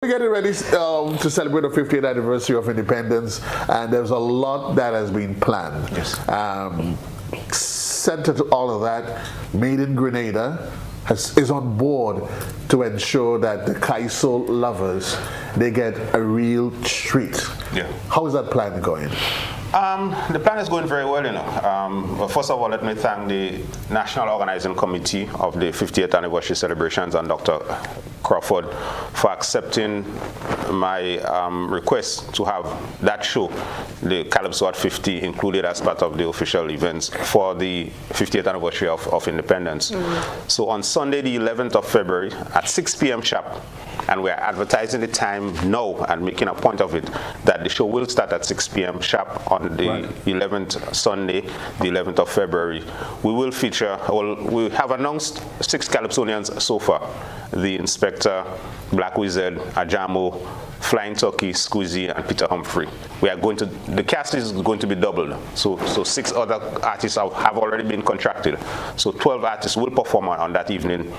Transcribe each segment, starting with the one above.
getting ready to celebrate the 50th anniversary of independence, and there's a lot that has been planned. Yes. Center to all of that, Made in Grenada is on board to ensure that the Kaisel lovers, they get a real treat. Yeah. How is that plan going? The plan is going very well, you know. Well, first of all, let me thank the National Organizing Committee of the 50th Anniversary Celebrations and Dr. Crawford for accepting my request to have that show, the Calypso at 50, included as part of the official events for the 50th anniversary of independence. So on Sunday, the 11th of February at 6 p.m. sharp, and we're advertising the time now and making a point of it, that the show will start at 6 p.m. sharp on the 11th Sunday, the 11th of February. We will feature, we have announced 6 Calypsonians so far: the Inspector, Black Wizard, Ajamo, Flying Turkey, Squeezy, and Peter Humphrey. The cast is going to be doubled. So 6 other artists have already been contracted. So 12 artists will perform on that evening.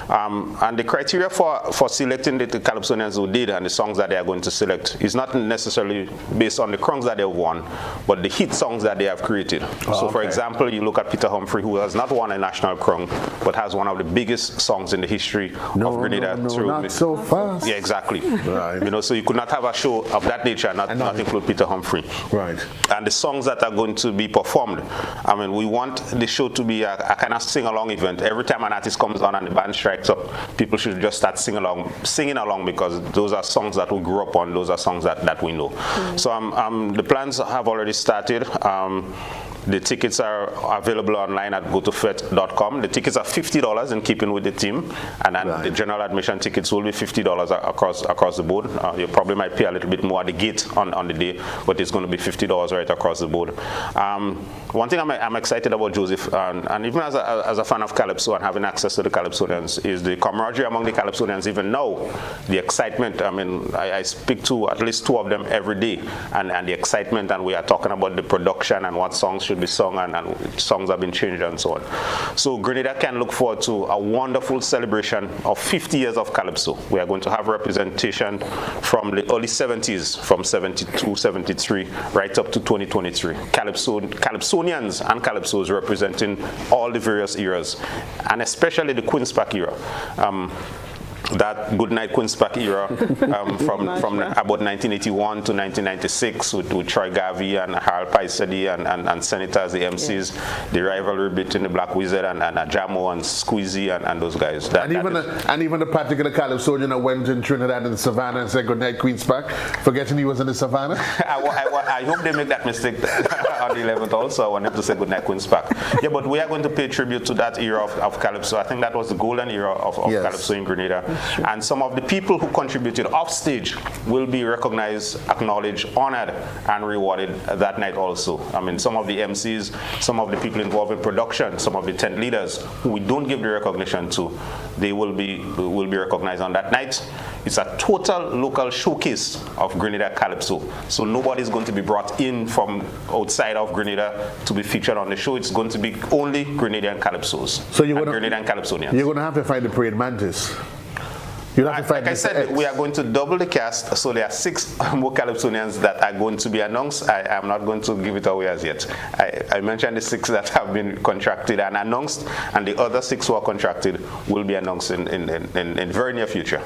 And the criteria for selecting the Calypsonians who did and the songs that they are going to select is not necessarily based on the crowns that they've won, but the hit songs that they have created. So for example, you look at Peter Humphrey, who has not won a national crown, but has one of the biggest songs in the history of Grenada. Not so fast. Yeah, exactly. Right. You know, so you could not have a show of that nature and not include Peter Humphrey. Right. And the songs that are going to be performed, I mean, we want the show to be a kind of sing-along event. Every time an artist comes on and the band strikes up, people should just start singing along, because those are songs that we grew up on. Those are songs that we know. So the plans have already started. The tickets are available online at gotofet.com. The tickets are $50 in keeping with the theme, and then the general admission tickets will be $50 across the board. You probably might pay a little bit more at the gate on the day, but it's going to be $50 right across the board. One thing I'm excited about, Joseph, and even as a fan of Calypso and having access to the Calypsonians, is the camaraderie among the Calypsonians. Even now, the excitement. I mean, I speak to at least 2 of them every day, and the excitement, and we are talking about the production and what songs should be sung, and songs have been changed and so on. So Grenada can look forward to a wonderful celebration of 50 years of Calypso. We are going to have representation from the early 70s, from 72, 73, right up to 2023. Calypsonians and Calypsos representing all the various eras, and especially the Queen's Park era. That Goodnight Queen's Park era from about 1981 to 1996 with Troy Garvey and Harold Paisedi and Senators, the MCs, the rivalry between the Black Wizard and Ajamo and Squeezy and those guys. And even the particular Calypsonian that went in Trinidad and the Savannah and said Goodnight Queen's Park, forgetting he was in the Savannah. I hope they make that mistake on the 11th also. I wanted to say Goodnight Queen's Park. Yeah, but we are going to pay tribute to that era of Calypso. I think that was the golden era of Calypso in Grenada. And some of the people who contributed off stage will be recognized, acknowledged, honored, and rewarded that night also. I mean, some of the MCs, some of the people involved in production, some of the tent leaders who we don't give the recognition to, they will be recognized on that night. It's a total local showcase of Grenada Calypso. So nobody's going to be brought in from outside of Grenada to be featured on the show. It's going to be only Grenadian Calypsos. So Grenadian Calypsonians. You're going to have to find the praying mantis. Like I said, we are going to double the cast, so there are 6 more Calypsonians that are going to be announced. I am not going to give it away as yet. I mentioned the 6 that have been contracted and announced, and the other 6 who are contracted will be announced in very near future.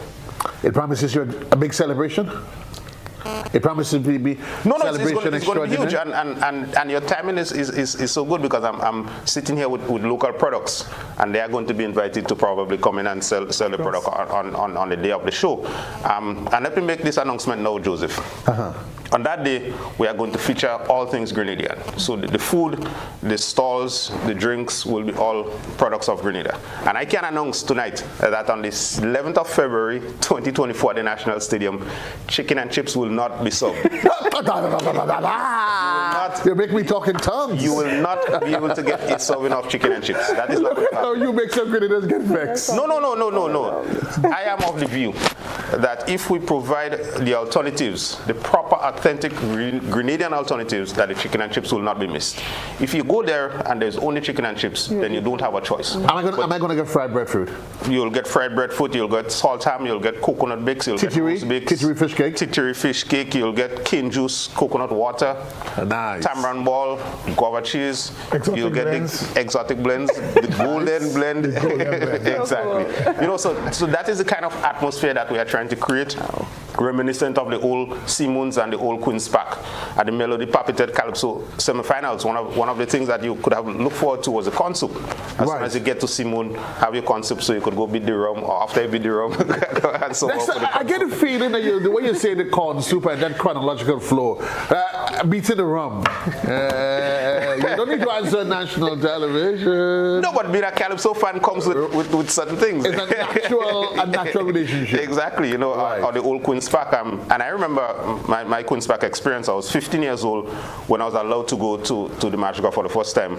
It promises you a big celebration? It promises to be celebration it's going to be huge, and your timing is so good, because I'm sitting here with local products, and they are going to be invited to probably come in and sell the product on the day of the show. And let me make this announcement now, Joseph. On that day, we are going to feature all things Grenadian. So the food, the stalls, the drinks will be all products of Grenada. And I can announce tonight that on the 11th of February, 2024 at the National Stadium, chicken and chips will not be served. You make me talk in tongues. You will not be able to get a serving of chicken and chips. That is not Look at how you make some Grenadians get vexed. No. I am of the view that if we provide the alternatives, the proper, authentic Grenadian alternatives, that the chicken and chips will not be missed. If you go there and there's only chicken and chips, then you don't have a choice. Am I going to get fried breadfruit? You'll get fried breadfruit, you'll get salt ham, you'll get coconut bakes, you'll get roast bakes. Tittery fish cake? Tittery fish cake, you'll get cane juice, coconut water, nice. tamarind ball, guava cheese. You'll get blends. the exotic blends, the golden blend. Exactly. So that is the kind of atmosphere that we are trying to create, reminiscent of the old Simons and the old Queen's Park at the Melody Papeted Calypso semifinals. One of the things that you could have looked forward to was a corn soup. As soon as you get to Simon, have your corn soup so you could go beat the rum, or after you beat the rum, and so on. I get a feeling that the way you say the corn soup and that chronological flow, beating the rum. You don't need to answer national television. No, but being a Calypso fan comes with certain things. It's a natural relationship. Exactly, right. Or the old Queen's Park. And I remember my Queen's Park experience. I was 15 years old when I was allowed to go to the Madrigal for the first time.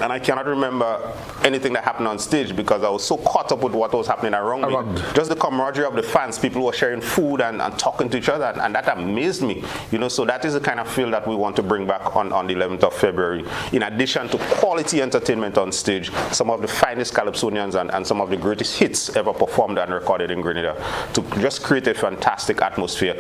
And I cannot remember anything that happened on stage because I was so caught up with what was happening around me. Just the camaraderie of the fans, people were sharing food and talking to each other, and that amazed me. So that is the kind of feel that we want to bring back on the 11th of February. In addition to quality entertainment on stage, some of the finest Calypsonians and some of the greatest hits ever performed and recorded in Grenada, to just create a fantastic atmosphere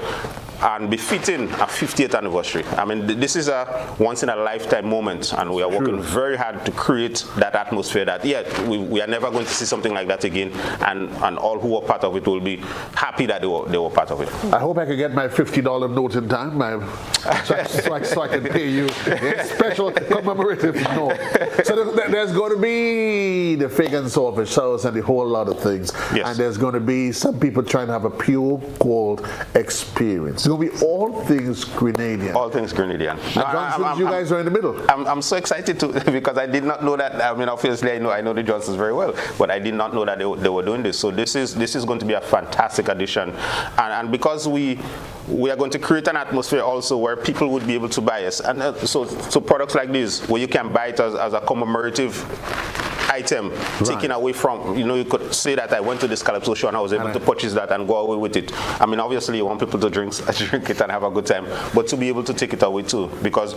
and befitting a 50th anniversary. I mean, this is a once-in-a-lifetime moment, and we are working very hard to create that atmosphere that, we are never going to see something like that again, and all who were part of it will be happy that they were part of it. I hope I can get my $50 note in time, so I can pay you a special commemorative note. So there's going to be the fig and saltfish sauce and a whole lot of things. Yes. And there's going to be some people trying to have a pure gold experience. It's going to be all things Grenadian. All things Grenadian. And you guys are in the middle. I'm so excited because I did not know that. I mean, obviously I know the Johnsons very well, but I did not know that they were doing this. So this is going to be a fantastic addition, and because we are going to create an atmosphere also where people would be able to buy us, and so products like this where you can buy it as a commemorative item, taken away from, you could say that I went to this Calypso show and I was able to purchase that and go away with it. I mean, obviously you want people to drink it and have a good time, but to be able to take it away too, because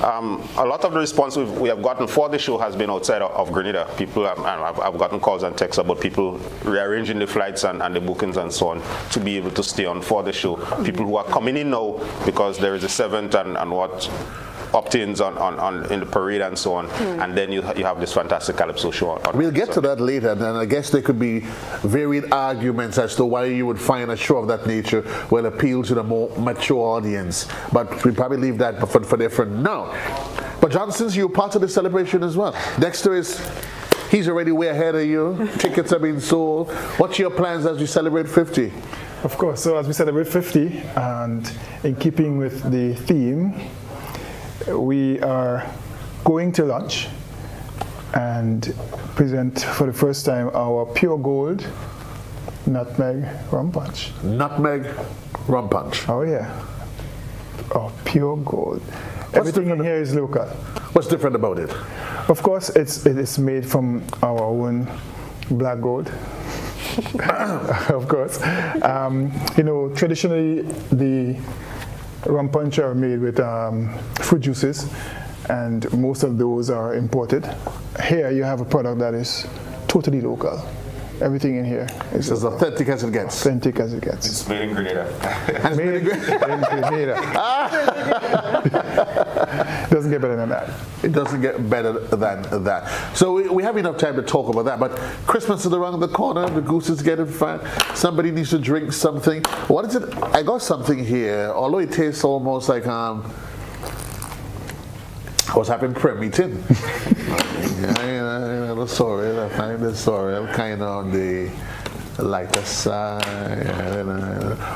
a lot of the response we have gotten for the show has been outside of Grenada. People, I've gotten calls and texts about people rearranging the flights and the bookings and so on to be able to stay on for the show. People who are coming in now because there is a 7th and what opt-ins on in the parade and so on, and then you have this fantastic Calypso show. We'll get to that later, and I guess there could be varied arguments as to why you would find a show of that nature will appeal to the more mature audience, but we probably leave that for different now. But Johnson's, you're part of the celebration as well. Dexter he's already way ahead of you. Tickets have been sold. What's your plans as you celebrate 50? Of course, so as we celebrate 50, and in keeping with the theme, we are going to lunch and present for the first time our pure gold nutmeg rum punch. Nutmeg rum punch. Oh yeah. Oh, pure gold. Everything in here is local. What's different about it? Of course, it is made from our own black gold. Of course. Traditionally the rum punch are made with fruit juices, and most of those are imported. Here you have a product that is totally local. Everything in here is as authentic as it gets. Authentic as it gets. It's made in Grenada. Made in Grenada. Doesn't get better than that. It doesn't get better than that. So we have enough time to talk about that, but Christmas is around the corner, the goose is getting fat, somebody needs to drink something. What is it? I got something here, although it tastes almost like I was having prayer meeting. Sorry, I find this sorry. I'm kind of on the lighter side.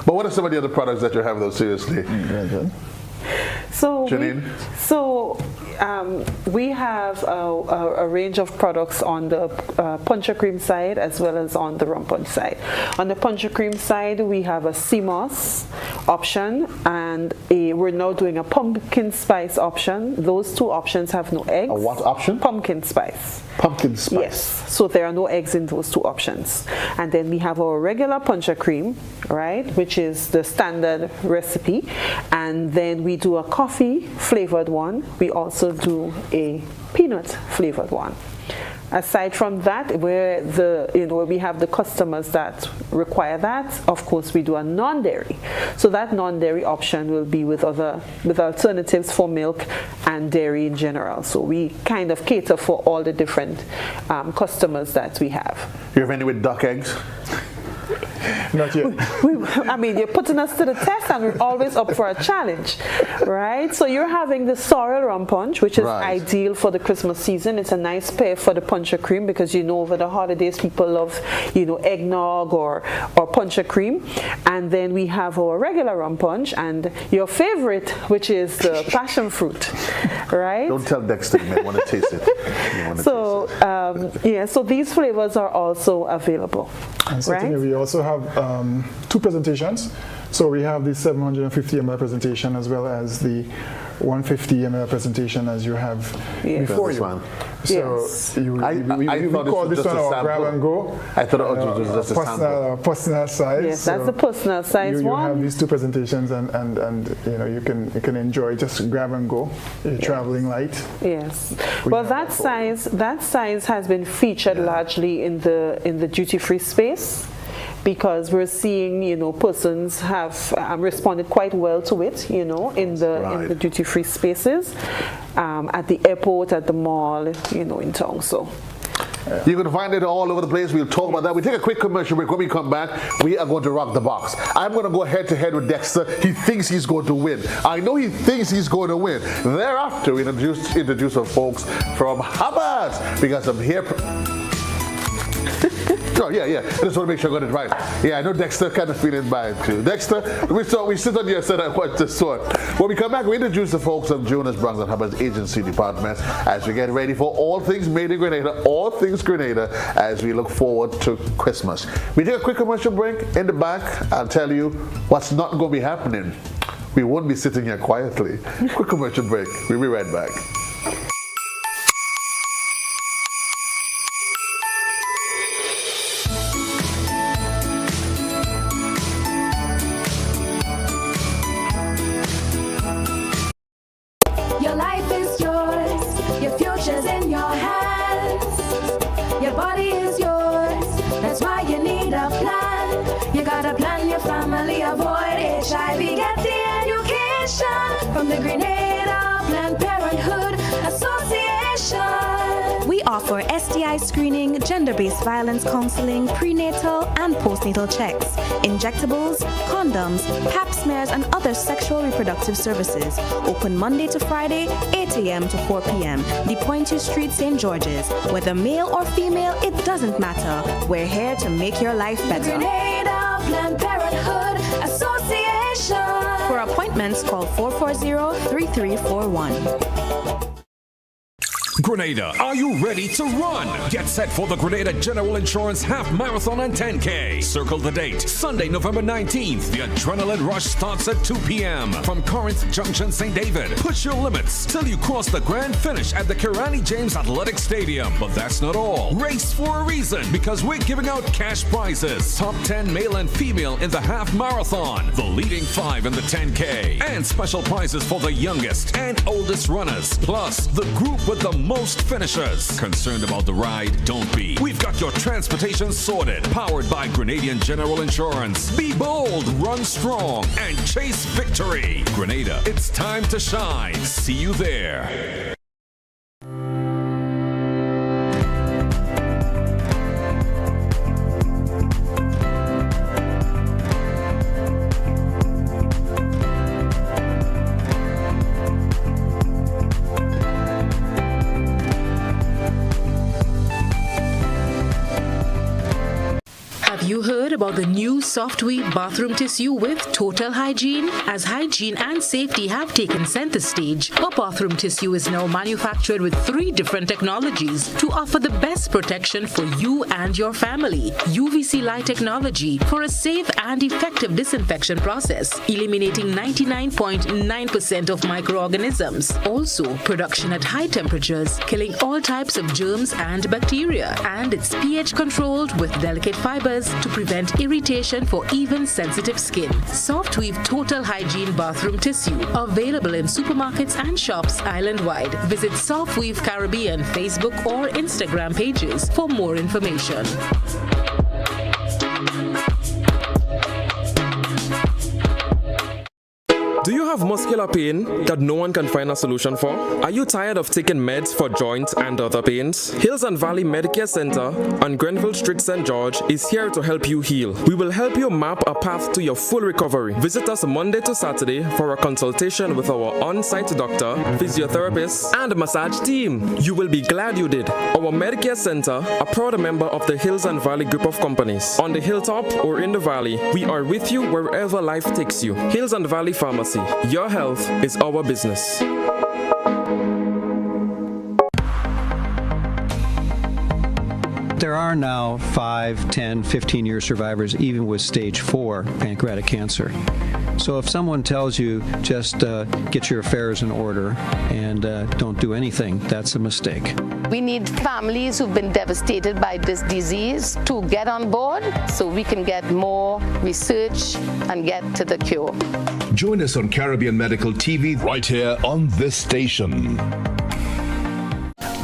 But what are some of the other products that you have, though, seriously? So Janine? We have a range of products on the puncher cream side as well as on the rum punch side. On the puncher cream side, we have a sea moss option, and we're now doing a pumpkin spice option. Those two options have no eggs. A what option? Pumpkin spice. Pumpkin spice. Yes, so there are no eggs in those two options. And then we have our regular puncher cream, right, which is the standard recipe. And then we do a coffee flavored one. We also do a peanut flavored one. Aside from that, where we have the customers that require that, of course we do a non-dairy. So that non-dairy option will be with alternatives for milk and dairy in general. So we kind of cater for all the different customers that we have. You have any with duck eggs? Not yet. I mean, you're putting us to the test, and we're always up for a challenge, right? So you're having the sorrel rum punch, which is ideal for the Christmas season. It's a nice pair for the puncher cream because over the holidays people love, eggnog or puncher cream. And then we have our regular rum punch and your favorite, which is the passion fruit, right? Don't tell Dexter, you may want to taste it. So these flavors are also available. And certainly we also have two presentations. So we have the 750 ml presentation as well as the 150 ml presentation as you have before you. So we call this one our grab and go. I thought it was just a sample. Personal size. Yes, that's the personal size one. You have these two presentations and you can enjoy just grab and go. You're traveling light. Yes. Well, that size has been featured largely in the duty-free space, because we're seeing, persons have responded quite well to it, in the duty-free spaces, at the airport, at the mall, in town. So you can find it all over the place. We'll talk about that. We take a quick commercial break. When we come back, we are going to rock the box. I'm going to go head-to-head with Dexter. He thinks he's going to win. I know he thinks he's going to win. Thereafter, we introduce some folks from Hubbard's, because I'm here. Oh, yeah. I just want to make sure I got it right. Yeah, I know Dexter kind of feeling bad too. Dexter, we sit on your side and watch this sort. When we come back, we introduce the folks of Jonas Bronx and Hubbard's agency department as we get ready for all things made in Grenada, all things Grenada, as we look forward to Christmas. We take a quick commercial break. In the back, I'll tell you what's not going to be happening. We won't be sitting here quietly. Quick commercial break. We'll be right back. Your life is yours, your future's in your hands, your body is yours, that's why you need a plan. You gotta plan your family, avoid HIV, get the education from the Grenada Planned Parenthood Association. We offer STI screening, gender-based violence counseling, prenatal and postnatal checks, injectables, condoms, pap smears, and other sexual reproductive services. Open Monday to Friday, 8 a.m. to 4 p.m. The Pointe Street, St. George's. Whether male or female, it doesn't matter. We're here to make your life better. Grenada Planned Parenthood Association. For appointments, call 440-3341. Grenada, are you ready to run? Get set for the Grenada General Insurance Half Marathon and 10K. Circle the date, Sunday, November 19th. The adrenaline rush starts at 2 p.m. from Corinth Junction, St. David. Push your limits till you cross the grand finish at the Kirani James Athletic Stadium. But that's not all. Race for a reason, because we're giving out cash prizes. Top 10 male and female in the half marathon, the leading 5 in the 10K, and special prizes for the youngest and oldest runners. Plus, the group with the most finishers. Concerned about the ride? Don't be. We've got your transportation sorted. Powered by Grenadian General Insurance. Be bold, run strong, and chase victory. Grenada, it's time to shine. See you there. Have you heard about for the new Softweave bathroom tissue with total hygiene? As hygiene and safety have taken center stage, our bathroom tissue is now manufactured with 3 different technologies to offer the best protection for you and your family. UVC light technology for a safe and effective disinfection process, eliminating 99.9% of microorganisms. Also, production at high temperatures, killing all types of germs and bacteria. And it's pH controlled with delicate fibers to prevent irritation for even sensitive skin. Softweave Total Hygiene Bathroom Tissue, available in supermarkets and shops island-wide. Visit Softweave Caribbean Facebook or Instagram pages for more information. Do you have muscular pain that no one can find a solution for? Are you tired of taking meds for joints and other pains? Hills and Valley Medicare Center on Grenville Street, St. George is here to help you heal. We will help you map a path to your full recovery. Visit us Monday to Saturday for a consultation with our on-site doctor, physiotherapist, and massage team. You will be glad you did. Our Medicare Center, a proud member of the Hills and Valley group of companies. On the hilltop or in the valley, we are with you wherever life takes you. Hills and Valley Pharmacy. Your health is our business. There are now 5, 10, 15-year survivors even with stage 4 pancreatic cancer. So if someone tells you just get your affairs in order and don't do anything, that's a mistake. We need families who've been devastated by this disease to get on board so we can get more research and get to the cure. Join us on Caribbean Medical TV right here on this station.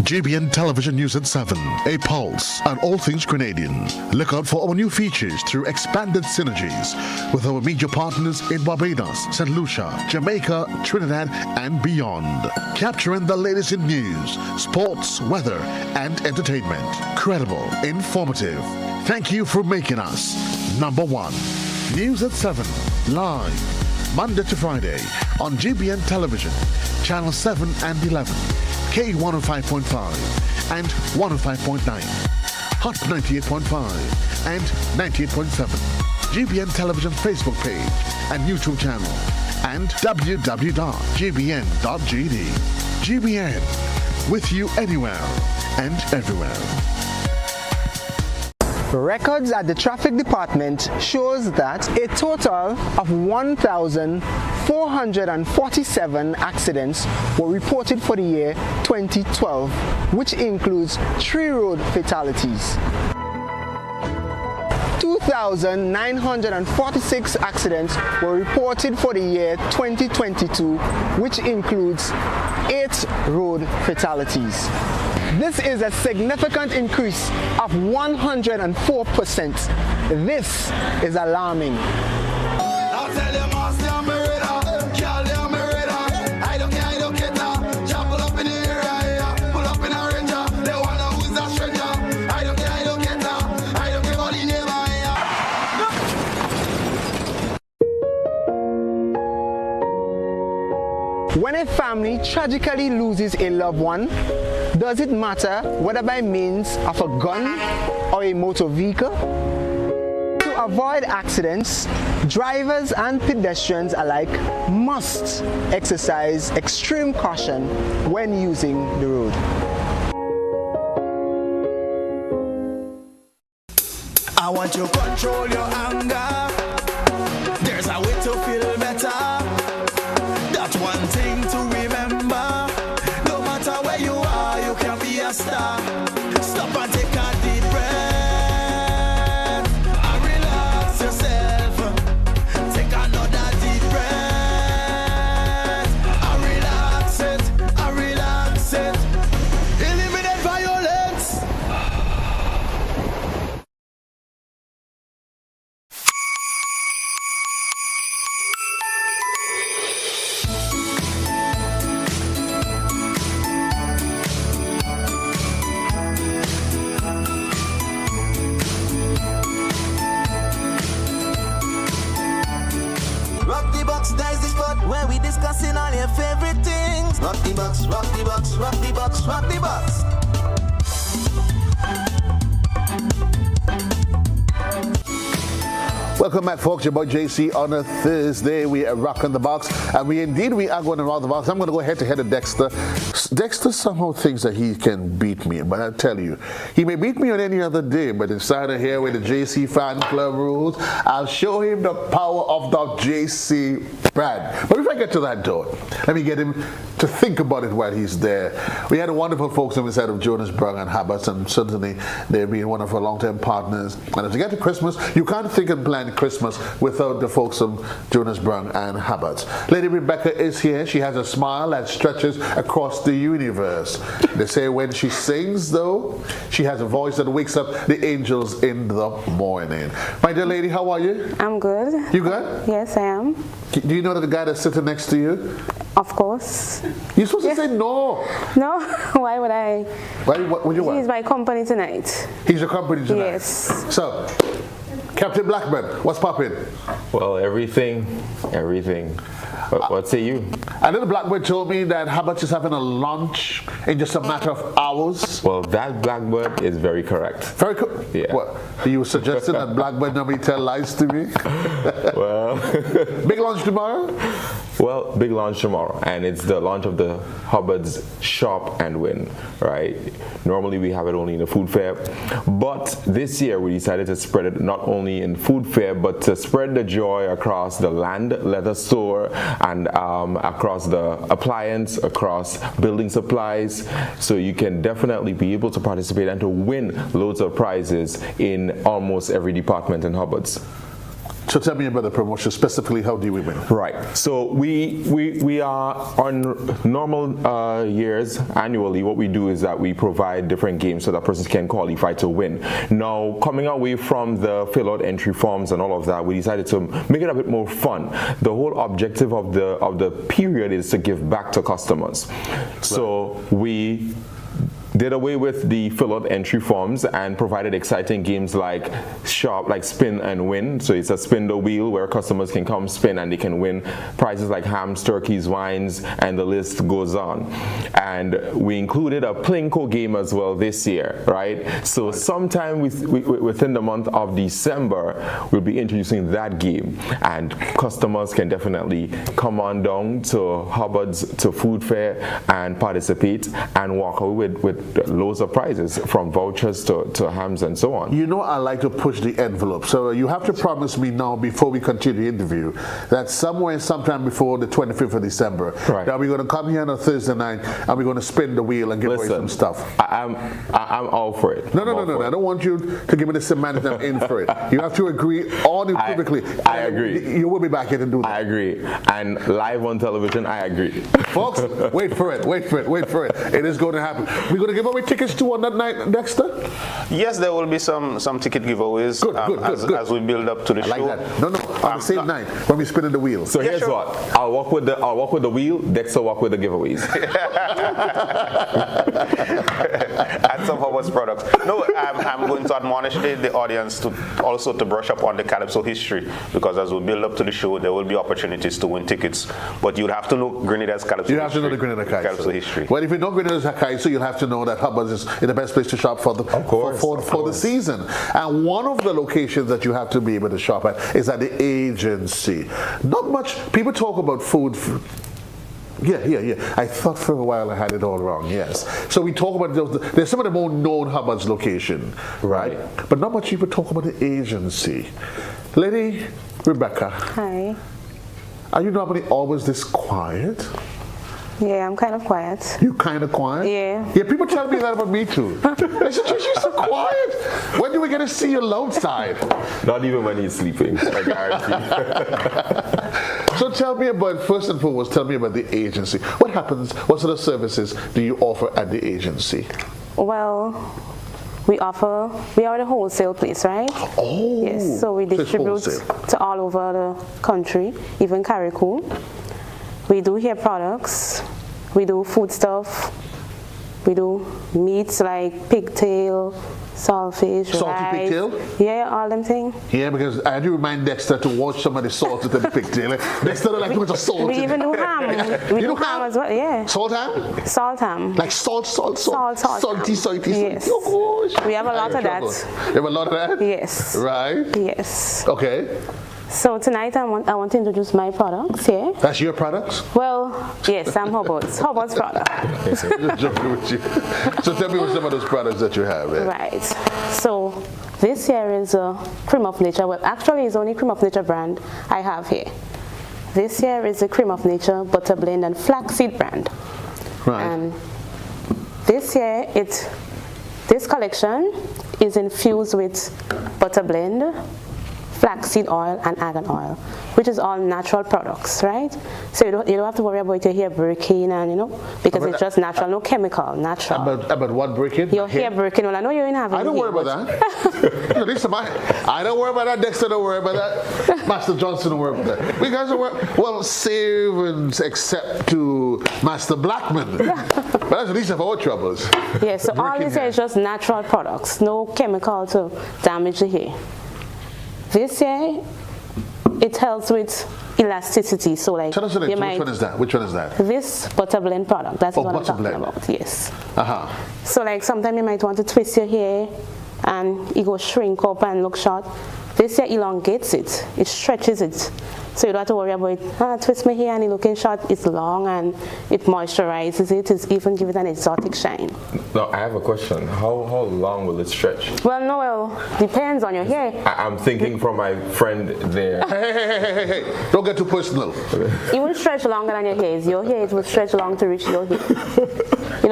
GBN Television News at 7, a pulse on all things Grenadian. Look out for our new features through expanded synergies with our media partners in Barbados, St. Lucia, Jamaica, Trinidad, and beyond. Capturing the latest in news, sports, weather, and entertainment. Credible, informative. Thank you for making us number 1. News at 7, live, Monday to Friday on GBN Television, Channel 7 and 11. K105.5 and 105.9, Hot 98.5 and 98.7, GBN Television Facebook page and YouTube channel, and www.gbn.gd. GBN, with you anywhere and everywhere. Records at the traffic department shows that a total of 1,447 accidents were reported for the year 2012, which includes 3 road fatalities. 2,946 accidents were reported for the year 2022, which includes 8 road fatalities. This is a significant increase of 104%. This is alarming. When a family tragically loses a loved one, does it matter whether by means of a gun or a motor vehicle? To avoid accidents, drivers and pedestrians alike must exercise extreme caution when using the road. I want you to control your anger. There's a way to feel better. That's one thing to remember. No matter where you are, you can be a star. Stop and take a deep breath and relax yourself. Take another deep breath and relax it, and relax it. Eliminate violence. Rock the box, there's the spot where we discussing all your favorite things. Rock the box, rock the box, rock the box, rock the box. Welcome back, folks. Your boy JC on a Thursday. We are rocking the box, and we are going to rock the box. I'm going to go head to head with Dexter. Dexter somehow thinks that he can beat me, but I tell you, he may beat me on any other day, but inside of here with the JC Fan Club rules, I'll show him the power of the JC brand. But before I get to that door, let me get him to think about it while he's there. We had a wonderful folks on the side of Jonas Brung and Habits, and certainly they've been one of our long-term partners. And as we get to Christmas, you can't think and plan Christmas without the folks of Jonas Brung and Habits. Lady Rebecca is here. She has a smile that stretches across the universe. They say when she sings, though, she has a voice that wakes up the angels in the morning. My dear lady, how are you? I'm good. You good? Yes, I am. Do you know that the guy that's sitting next to you? Of course. You're supposed to say no. No? Why would I? What would you want? He's my company tonight. He's your company tonight? Yes. So, Captain Blackman, what's popping? Well, everything. What say you? A little Blackbird told me that Habits is having a launch in just a matter of hours. Well, that Blackbird is very correct. Very cool. Yeah. What, are you suggesting that Blackbird nobody tell lies to me? Well, big launch tomorrow? Well, big launch tomorrow, and it's the launch of the Hubbard's Shop and Win, right? Normally we have it only in the food fair, but this year we decided to spread it not only in food fair, but to spread the joy across the land leather store and across the appliance, across building supplies, so you can definitely be able to participate and to win loads of prizes in almost every department in Hubbard's. So tell me about the promotion, specifically how do we win? Right, so we are on normal years, annually, what we do is that we provide different games so that persons can qualify to win. Now, coming away from the fill out entry forms and all of that, we decided to make it a bit more fun. The whole objective of the period is to give back to customers. So we did away with the fill-out entry forms and provided exciting games like spin and win. So it's a spin the wheel where customers can come spin and they can win prizes like hams, turkeys, wines, and the list goes on. And we included a Plinko game as well this year, right? So sometime within the month of December, we'll be introducing that game, and customers can definitely come on down to Hubbard's, to Food Fair, and participate and walk away with loads of prizes, from vouchers to hams and so on. You know I like to push the envelope, so you have to promise me now before we continue the interview that sometime before the 25th of December, that we're going to come here on a Thursday night and we're going to spin the wheel and give away some stuff. I'm all for it. No. I don't want you to give me the semantics. I'm in for it. You have to agree unequivocally. I agree. You will be back here to do that. I agree. And live on television, I agree. Folks, wait for it. It is going to happen. We're going to give away tickets to on that night, Dexter? Yes, there will be some ticket giveaways good. As we build up to the show. I like that. No, on the same night when we spinning the wheel. So here's what. I'll walk with the wheel, Dexter walk with the giveaways. And some Hubbard's products. No, I'm going to admonish the audience to also to brush up on the Calypso history, because as we build up to the show, there will be opportunities to win tickets. But you'd have to know Grenada's Calypso history. You have to know the Grenada Calypso history. Well, if you know Grenada's Calypso, you'll have to know that Hubbard's is the best place to shop for the season. And one of the locations that you have to be able to shop at is at the agency. Not much people talk about food. Yeah. I thought for a while I had it all wrong. Yes. So we talk about those. There's some of the more known Hubbard's location, right? But not much people talk about the agency. Lady Rebecca. Hi. Are you normally always this quiet? Yeah, I'm kind of quiet. You kind of quiet? Yeah. Yeah, people tell me that about me too. They said, you're so quiet. When do we get to see your loud side? Not even when he's sleeping, I guarantee. So tell me about, first and foremost, tell me about the agency. What happens, what sort of services do you offer at the agency? Well, we are the wholesale place, right? Oh. Yes, so we distribute to all over the country, even Carriacou. We do hair products, we do food stuff, we do meats like pigtail, saltfish, Salty rice. pigtail? Yeah, all them things. Yeah, because I do remind Dexter to watch some of the salt in the pigtail. Dexter don't like too much of salt. We even do ham. We do ham as well, yeah. Salt ham? Salt ham. Like salt. Salty. Yes. Oh, gosh. We have a lot of that. You have a lot of that? Yes. Right? Yes. Okay. So tonight I want to introduce my products here. That's your products? Well, yes, I'm Hubbard's product. Just joking with you. So tell me what some of those products that you have there. Right. So this here is a Cream of Nature. Well, actually it's only Cream of Nature brand I have here. This here is the Cream of Nature Butter Blend and Flaxseed brand. Right. And this here, this collection is infused with butter blend, flaxseed oil and argan oil, which is all natural products, right? So you don't have to worry about your hair breaking and because it's just natural, no chemical, natural. About what breaking? Your hair breaking. Well, I know you ain't having. I don't worry about that. I don't worry about that. Dexter don't worry about that. Master Johnson don't worry about that. We guys don't worry. Well, save and except to Master Blackman. But that's the least of our troubles. Yeah. So all this here is just natural products, no chemical to damage the hair. This here, it helps with elasticity. So like, tell us which one is that? Which one is that? This butter blend product. That's what I'm talking about. Yes. So like, sometimes you might want to twist your hair, and it go shrink up and look short. This here elongates it. It stretches it. So you don't have to worry about twist my hair and it looking short. It's long and it moisturizes it. It's even give it an exotic shine. Now I have a question. How long will it stretch? Well, depends on your hair. I'm thinking from my friend there. Hey. Don't get too personal. It will stretch longer than your hair. Your hair will stretch long to reach your hair.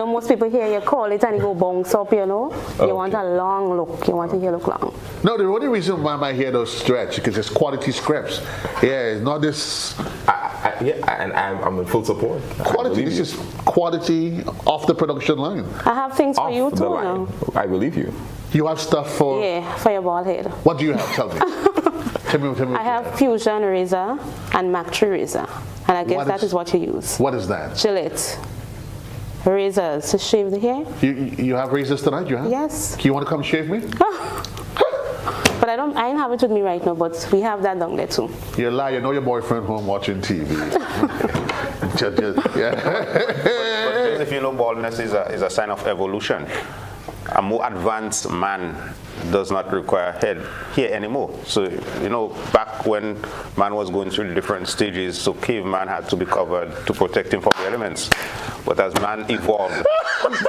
Most people hear you call it and it go bounce up, You want a long look. You want your hair look long. No, the only reason why my hair does stretch because it's quality scraps. Yeah, it's not this. And I'm in full support. Quality. This is quality off the production line. I have things for you too. I believe you. You have stuff for? Yeah, for your bald head. What do you have? Tell me. Tell me. I have Fusion razor and Mac Tree razor, and I guess that is what you use. What is that? Gillette razors to shave the hair. You have razors tonight? You have? Yes. You want to come shave me? But I ain't have it with me right now, but we have that down there too. You lie, you know your boyfriend home watching TV. But if you know baldness is a sign of evolution. A more advanced man does not require hair anymore. So, back when man was going through the different stages, so caveman had to be covered to protect him from the elements. But as man evolved,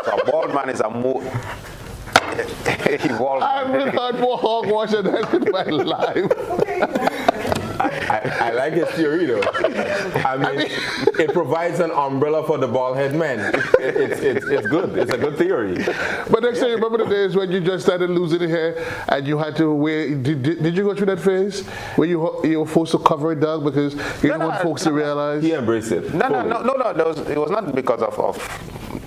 so a bald man is a more evolved. I've been heard more hogwash than that in my life. I like his theory though. I mean, it provides an umbrella for the bald head men. It's good. It's a good theory. But next time, you remember the days when you just started losing the hair and you had to wear? Did you go through that phase where you were forced to cover it down because you didn't want folks to realize? He embraced it. No. It was not because of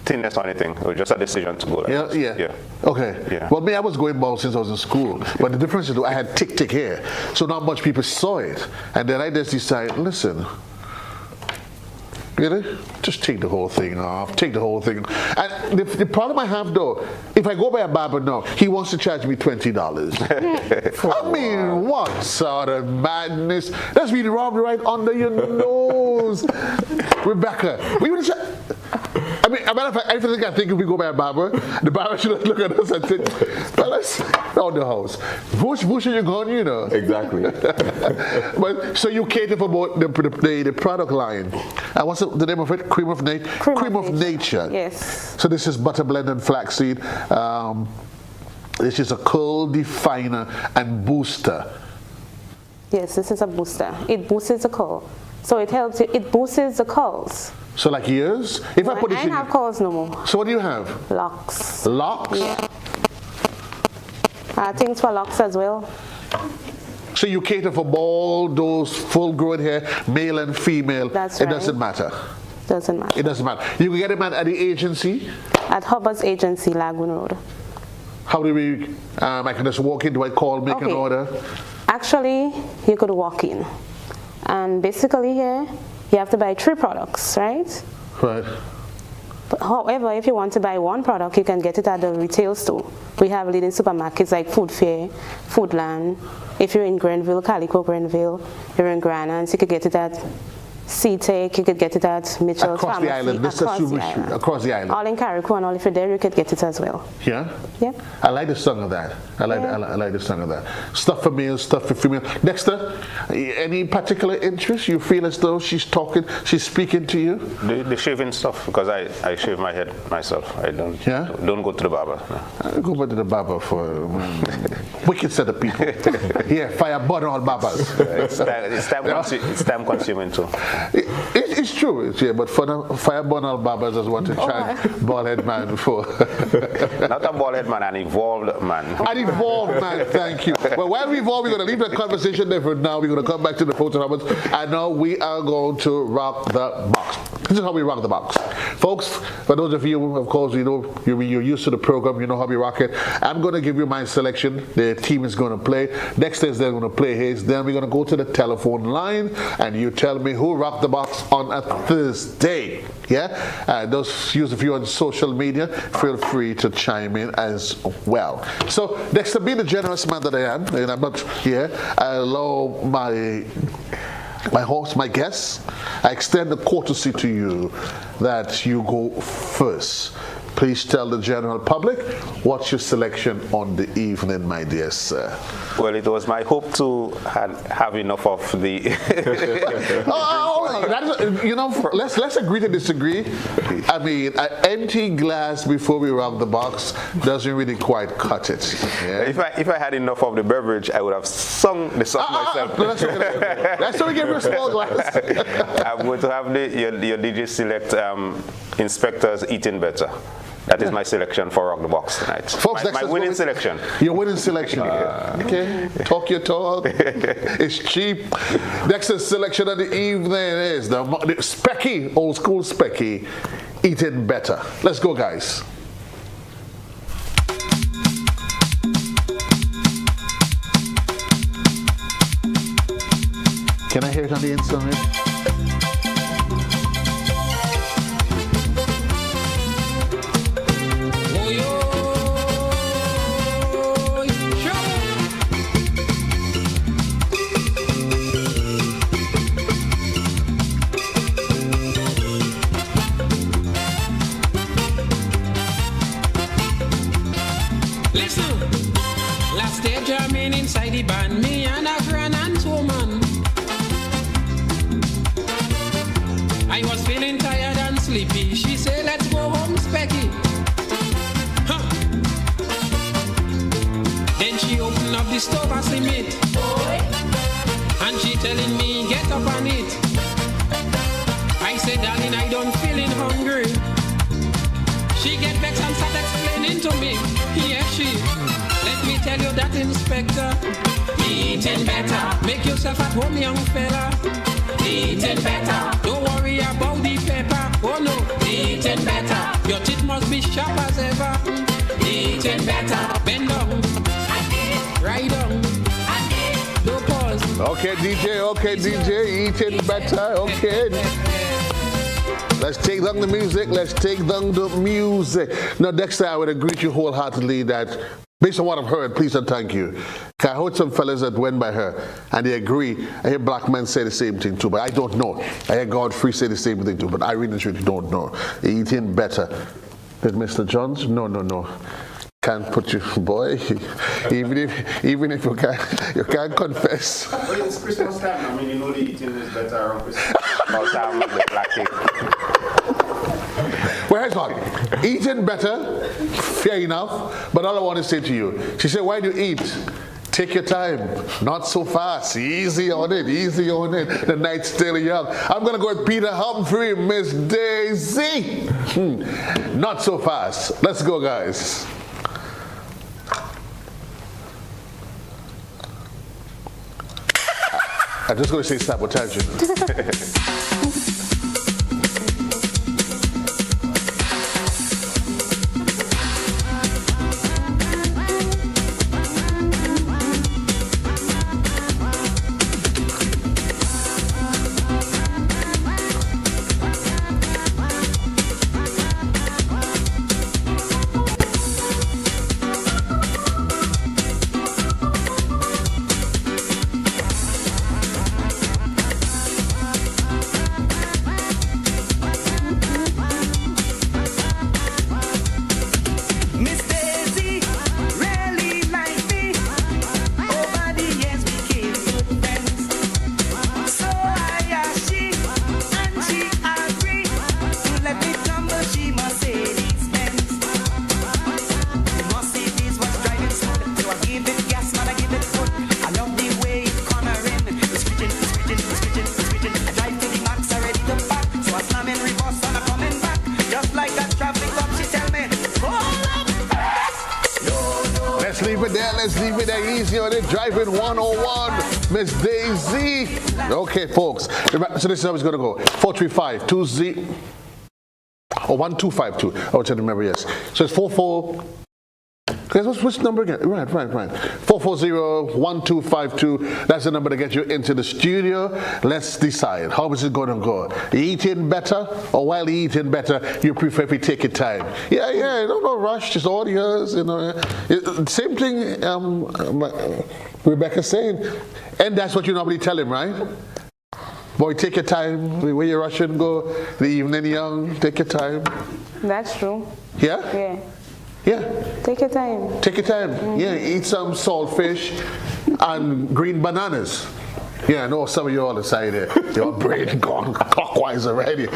thinness or anything. It was just a decision to go like this. Yeah. Okay. Yeah. Well, me, I was going bald since I was in school. But the difference is I had thick hair, so not much people saw it. And then I just decided, listen, just take the whole thing off. Take the whole thing. And the problem I have though, if I go by a barber now, he wants to charge me $20. I mean, what sort of madness? That's being robbed right under your nose, Rebecca. We would have. I mean, I think if we go by a barber, the barber should look at us and say, fellas, out the house. Who should you go on, Exactly. But so you cater for both the product line. And what's the name of it? Cream of Nature. Yes. So this is butter blend and flaxseed. This is a curl definer and booster. Yes, this is a booster. It boosts the curl. So it helps you, it boosts the curls. So like ears? If no, I put this in, have curls no more. So what do you have? Locks. Locks? Yeah. Things for locks as well. So you cater for all those full-grown hair, male and female. That's right. It doesn't matter. Doesn't matter. It doesn't matter. You can get them at the agency? At Hubbard's Agency, Lagoon Road. How do we, I can just walk in, do I call, make an order? Actually, you could walk in. And basically here, you have to buy 3 products, right? Right. But however, if you want to buy one product, you can get it at the retail store. We have leading supermarkets like Food Fair, Foodland. If you're in Grenville, Calico, Grenville, you're in Granans, you could get it at C-Tech, you could get it at Mitchell's Across the island, across the island. All in Carrico and all if you're there, you could get it as well. Yeah? Yeah. I like the song of that. I like the song of that. Stuff for males, stuff for female. Dexter, any particular interest? You feel as though she's speaking to you? The shaving stuff, because I shave my head myself. I don't go to the barber. No. I go to the barber for wicked set of people. Yeah, fire burn all barbers. It's time consuming too. It's true, but for the fire burn all barbers is what to try bald head man for. Not a bald head man, an evolved man. An evolved man, thank you. Well, while we evolve, we're going to leave the conversation there for now. We're going to come back to the photo numbers, and now we are going to rock the box. This is how we rock the box. Folks, for those of you, of course, you know, you're used to the program, you know how we rock it. I'm going to give you my selection. The team is going to play. Next is they're going to play his. Then we're going to go to the telephone line, and you tell me who rocked the box on a Thursday. Yeah? Those of you on social media, feel free to chime in as well. So, next to be the generous man that I am, and I'm not here, I allow my host, my guests, I extend the courtesy to you that you go first. Please tell the general public what's your selection on the evening, my dear sir. Well, it was my hope to have enough of the. Let's agree to disagree. I mean, an empty glass before we rock the box doesn't really quite cut it. Yeah? If I had enough of the beverage, I would have sung the song myself. That's why we give you a small glass. I'm going to have your DJ select Inspectors Eating Better. That is my selection for Rock the Box tonight. Folks, my winning selection. Your winning selection. Okay, talk your talk. It's cheap. Dexter's selection of the evening is the Specky, old school Specky, Eating Better. Let's go, guys. Can I hear it on the instrument? Inside the band, me and a grand woman. I was feeling tired and sleepy. She said, let's go home, Specky. Huh. Then she opened up the stove as the meat. And she telling me, get up on it. I said, darling, I don't feeling hungry. She get vexed and start explaining to me. Yeah, let me tell you that, Inspector. Eating better. Make yourself at home, young fella. Eating better. Don't worry about the pepper. Oh no. Eating better. Your teeth must be sharp as ever. Eating better. Bend down. Right down. No pause. Okay, DJ. Eating better. Okay. Let's take down the music. Now, Dexter, I would agree with you wholeheartedly that based on what I've heard, please and thank you. I heard some fellas that went by her and they agree. I hear black men say the same thing too, but I don't know. I hear Godfrey say the same thing too, but I really don't know. Eating better. Did Mr. Jones? No. Can't put you, boy. Even if you can't confess. Well, it's Christmas time. I mean, you know the eating is better around Christmas. About time with the black cake. Well, here's one. Eating better, fair enough. But all I want to say to you, she said, why do you eat? Take your time, not so fast. Easy on it. The night's still young. I'm going to go with Peter Humphrey, Miss Daisy. Not so fast. Let's go, guys. I'm just going to say sabotage. let's leave it that easy on it. Driving 101, Miss Daisy. Okay, folks. So this is how it's going to go. 435-20 or 1252. Oh, I to remember, yes. So it's 44. Which number again? Right. 440-1252. That's the number to get you into the studio. Let's decide. How is it going to go? Eating better? Or while eating better, you prefer if you take your time? Yeah, no rush. Just all yours, you know. Same thing Rebecca's saying. And that's what you normally tell him, right? Boy, take your time. Where you rushing go? The evening young. Take your time. That's true. Yeah? Yeah. Yeah. Take your time. Take your time. Mm-hmm. Yeah, eat some saltfish and green bananas. Yeah, I know some of you all decided your brain gone clockwise already.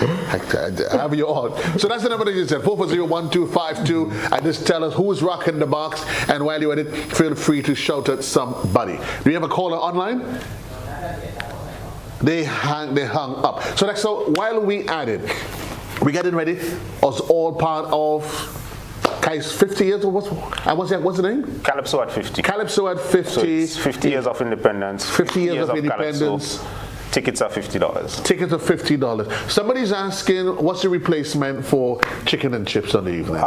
Have you all? So that's the number that you said, 440-1252, and just tell us who's rocking the box, and while you're at it, feel free to shout at somebody. Do you have a caller online? They hung up. So that's so while we at it, we getting ready. It's all part of Kai's 50 years or what's the name? Calypso at 50. Calypso at 50. So it's 50 years of independence. 50 years of independence. Calypso. Tickets are $50. Tickets are $50. Somebody's asking, what's the replacement for chicken and chips on the evening?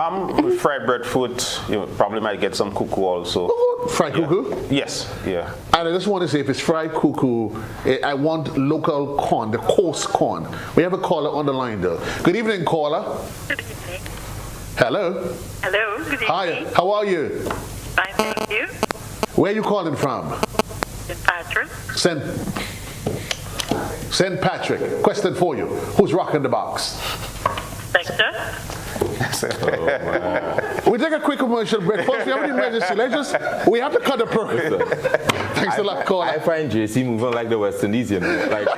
With fried breadfruit, you probably might get some cuckoo also. Fried cuckoo? Yes, yeah. And I just want to say, if it's fried cuckoo, I want local corn, the coarse corn. We have a caller on the line though. Good evening, caller. Good evening. Hello. Hello, good evening. Hi, how are you? Fine, thank you. Where are you calling from? St. Patrick. St. Patrick. Question for you. Who's rocking the box? Spectre. We take a quick commercial break. First, we have an emergency. We have to cut the program. Thanks a lot, caller. I find JC moving like the West Indies, you know. Like,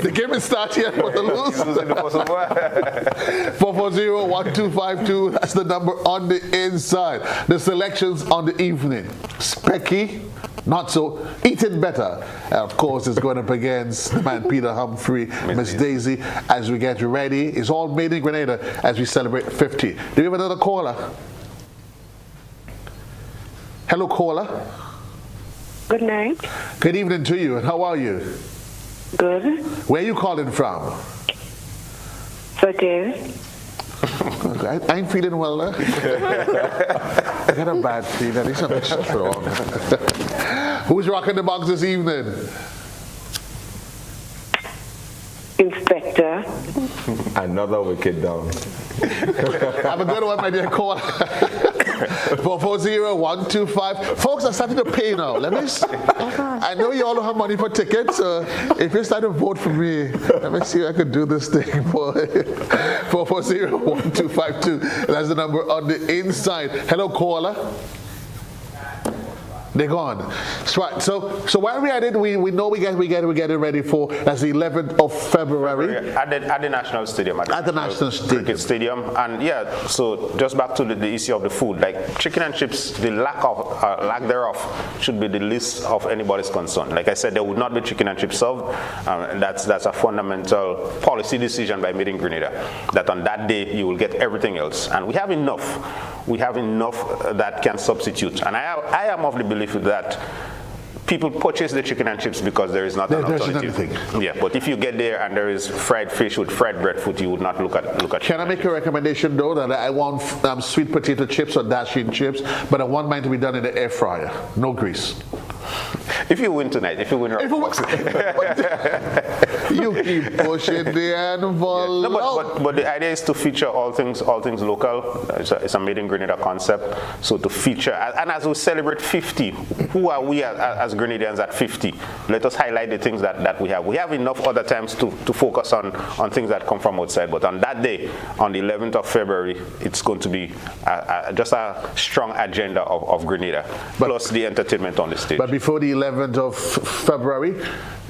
the game is started yet for the lose. 440-1252. That's the number on the inside. The selections on the evening. Specky, not so. Eating better. Of course, it's going up against man Peter Humphrey, Miss Daisy. As we get ready, it's all made in Grenada as we celebrate 50. Do we have another caller? Hello, caller. Good night. Good evening to you. And how are you? Good. Where are you calling from? I ain't feeling well. I got a bad feeling. There's something strong. Who's rocking the box this evening? Inspector. Another wicked down. Have a good one, my dear caller. 440-125. Folks are starting to pay now. Let me. I know you all don't have money for tickets. If you start to vote for me, let me see if I can do this thing. 440-1252. That's the number on the inside. Hello, caller. They're gone. Right. So while we're at it, we know we get it ready for that's the 11th of February at the National Stadium. At the National Cricket Stadium. And yeah, so just back to the issue of the food, like chicken and chips, the lack thereof should be the least of anybody's concern. Like I said, there would not be chicken and chips served. And that's a fundamental policy decision by Made in Grenada, that on that day you will get everything else. And we have enough. We have enough that can substitute. And I am of the belief that people purchase the chicken and chips because there is not an alternative. Yeah, but if you get there and there is fried fish with fried breadfruit, you would not look at. Can I make a recommendation though that I want sweet potato chips or dashing chips, but I want mine to be done in the air fryer, no grease. If you win tonight, you keep pushing the envelope. No, but the idea is to feature all things local. It's a Made in Grenada concept. So to feature, and as we celebrate 50, who are we as Grenadians at 50? Let us highlight the things that we have. We have enough other times to focus on things that come from outside. But on that day, on the 11th of February, it's going to be just a strong agenda of Grenada, plus the entertainment on the stage. But before the 11th of February,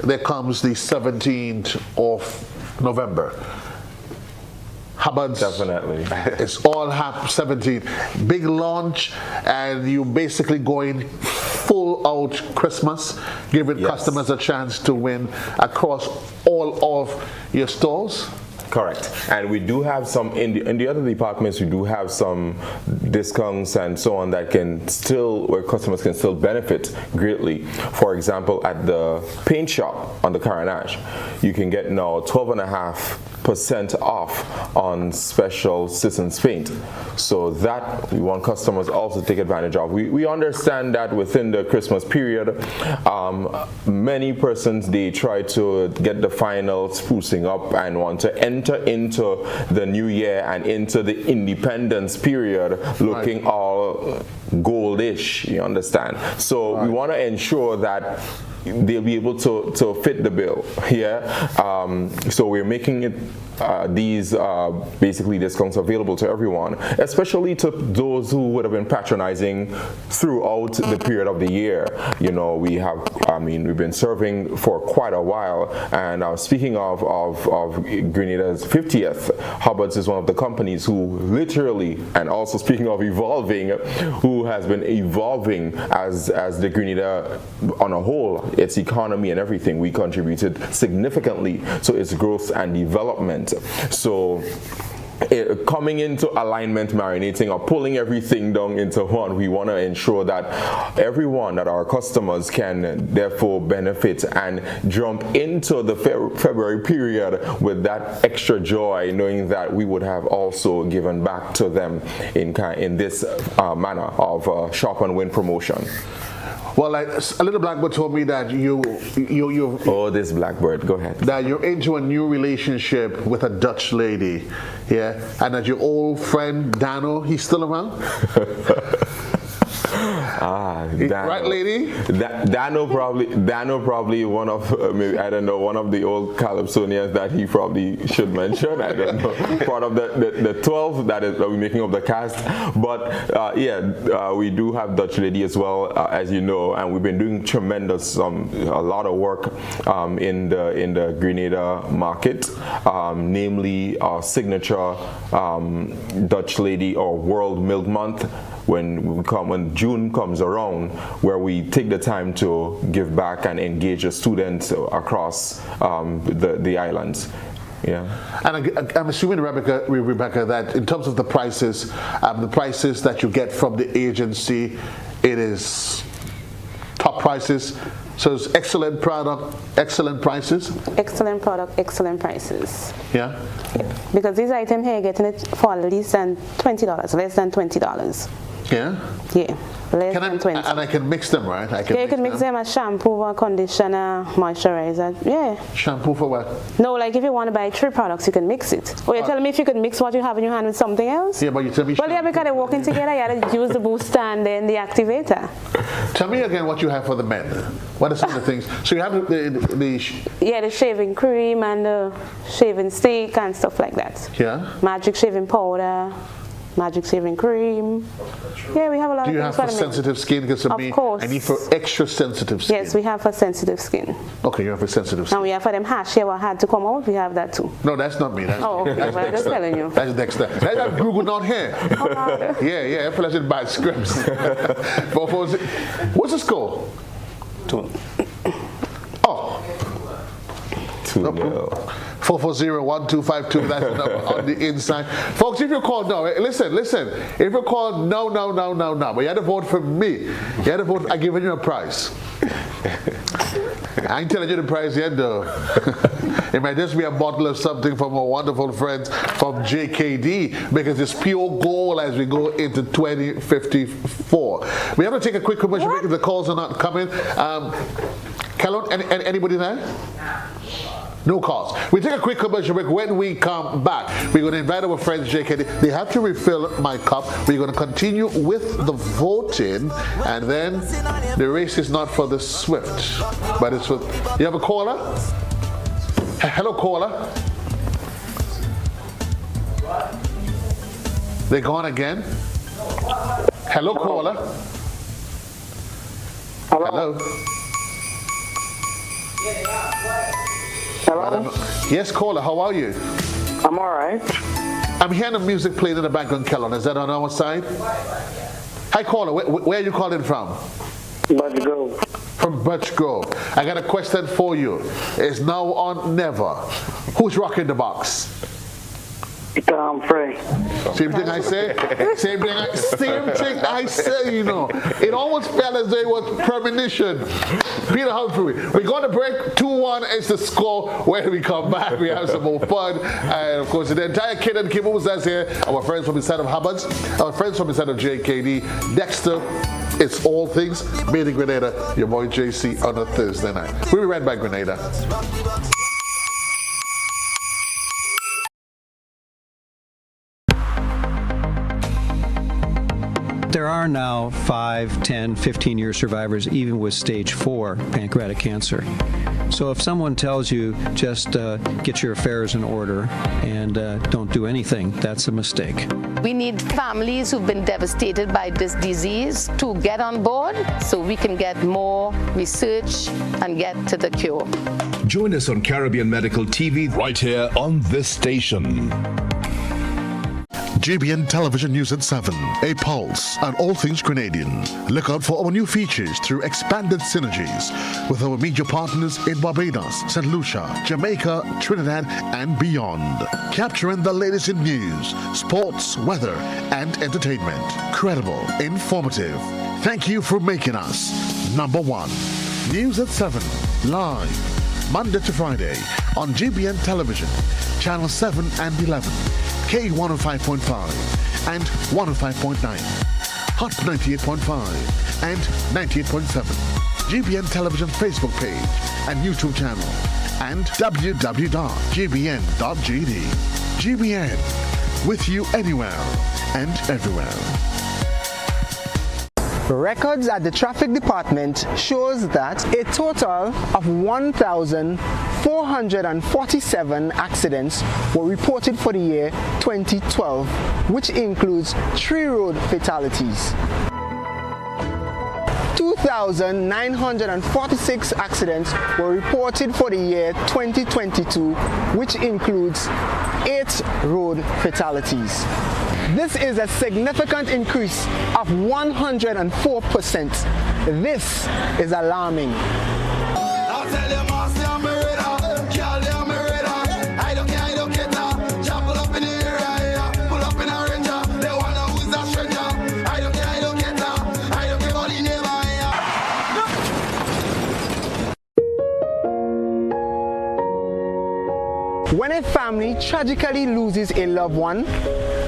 there comes the 17th of November. Hubbard's. Definitely. It's all 17th. Big launch, and you basically going full out Christmas, giving customers a chance to win across all of your stores. Correct. And we do have some, in the other departments, we do have some discounts and so on that can still, where customers can still benefit greatly. For example, at the paint shop on the Caranache, you can get now 12.5% off on special Citizens paint. So that we want customers also to take advantage of. We understand that within the Christmas period, many persons, they try to get the final sprucing up and want to enter into the new year and into the independence period looking all goldish, you understand? So we want to ensure that they'll be able to fit the bill here. So we're making it these basically discounts available to everyone, especially to those who would have been patronizing throughout the period of the year. You know, we've been serving for quite a while, and speaking of Grenada's 50th, Hubbard's is one of the companies who literally, and also speaking of evolving, who has been evolving as the Grenada on a whole, its economy and everything. We contributed significantly to its growth and development. So coming into alignment, marinating, or pulling everything down into one, we want to ensure that everyone, that our customers can therefore benefit and jump into the February period with that extra joy, knowing that we would have also given back to them in this manner of shop and win promotion. Well, like, a little blackbird told me that you oh, this blackbird, go ahead. That you're into a new relationship with a Dutch lady, yeah, and that your old friend Dano, he's still around. Dano. Right, lady? Dano probably one of maybe, I don't know, one of the old Calypsonians that he probably should mention. I don't know, part of the 12 that we're making of the cast. But we do have Dutch lady as well, as you know, and we've been doing tremendous, a lot of work in the Grenada market, namely our signature Dutch lady or World Milk Month. When June comes around, where we take the time to give back and engage the students across the islands. Yeah. And I'm assuming, Rebecca, that in terms of the prices that you get from the agency, it is top prices. So it's excellent product, excellent prices? Excellent product, excellent prices. Yeah? Because these items here, getting it for less than $20, less than $20. Yeah? Yeah. Less than 20. And I can mix them, right? You can mix them as shampoo, conditioner, moisturizer. Yeah. Shampoo for what? No, like if you want to buy 3 products, you can mix it. Or you're telling me if you could mix what you have in your hand with something else? Yeah, but you tell me. Well, yeah, because they're working together, you got to use the booster and then the activator. Tell me again what you have for the men. What are some of the things? So you have the shaving cream and the shaving stick and stuff like that. Yeah. Magic shaving powder. Magic shaving cream. Yeah, we have a lot of things. Do you have for sensitive skin? Because of course. I need for extra sensitive skin. Yes, we have for sensitive skin. Okay, you have for sensitive skin. And we have for them hash hair what had to come out, we have that too. No, that's not me. That's okay. Well, I'm just telling you. That's Dexter. That's Google not here. Yeah, I feel like it's bad scripts. What's the score? 2. Oh. 2-0. 440-1252, that's the number on the inside. Folks, if you call no, listen, if you call no, but you had to vote for me. You had to vote, I'm giving you a prize. I ain't telling you the prize yet, though. It might just be a bottle of something from our wonderful friends from JKD, because it's pure gold as we go into 2054. We have to take a quick commercial break if the calls are not coming. Callum, anybody there? No calls. We take a quick commercial break. When we come back, we're going to invite our friends JKD. They have to refill my cup. We're going to continue with the voting, and then the race is not for the swift, but it's for. You have a caller? Hello, caller. They're gone again. Hello, caller. Hello. Hello? Yes, caller, how are you? I'm all right. I'm hearing the music playing in the background, Kellen. Is that on our side? Hi, caller. Where are you calling from? Birch Grove. From Birch Grove. I got a question for you. It's now on never. Who's rocking the box? Frey. Same thing I say. Same thing I say, you know. It almost felt as though it was premonition. Peter Humphrey, we're going to break. 2-1 is the score. When we come back, we have some more fun. And of course, the entire kid and Kibbles that's here. Our friends from the side of Hubbard's. Our friends from the side of JKD. Dexter. It's all things made in Grenada. Your boy JC on a Thursday night. We'll be right back, Grenada. There are now 5, 10, 15-year survivors even with stage 4 pancreatic cancer. So if someone tells you just get your affairs in order and don't do anything, that's a mistake. We need families who've been devastated by this disease to get on board so we can get more research and get to the cure. Join us on Caribbean Medical TV right here on this station. GBN Television News at 7, a pulse on all things Grenadian. Look out for our new features through expanded synergies with our media partners in Barbados, St. Lucia, Jamaica, Trinidad, and beyond. Capturing the latest in news, sports, weather, and entertainment. Credible, informative. Thank you for making us number one. News at 7, live, Monday to Friday on GBN Television, Channel 7 and 11. K105.5 and 105.9, Hot 98.5 and 98.7, GBN Television Facebook page and YouTube channel, and www.gbn.gd. GBN, with you anywhere and everywhere. Records at the traffic department shows that a total of 1,447 accidents were reported for the year 2012, which includes 3 road fatalities. 2,946 accidents were reported for the year 2022, which includes 8 road fatalities. This is a significant increase of 104%. This is alarming. When a family tragically loses a loved one,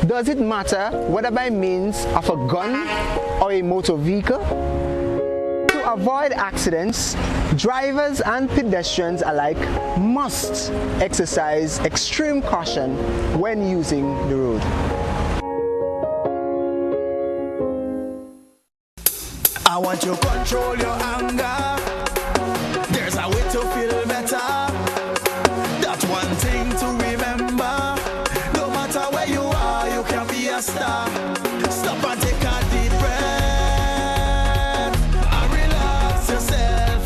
does it matter whether by means of a gun or a motor vehicle? To avoid accidents, drivers and pedestrians alike must exercise extreme caution when using the road. I want you to control your anger. There's a way to feel better. That's one thing to remember. No matter where you are, you can be a star. Stop and take a deep breath and relax yourself.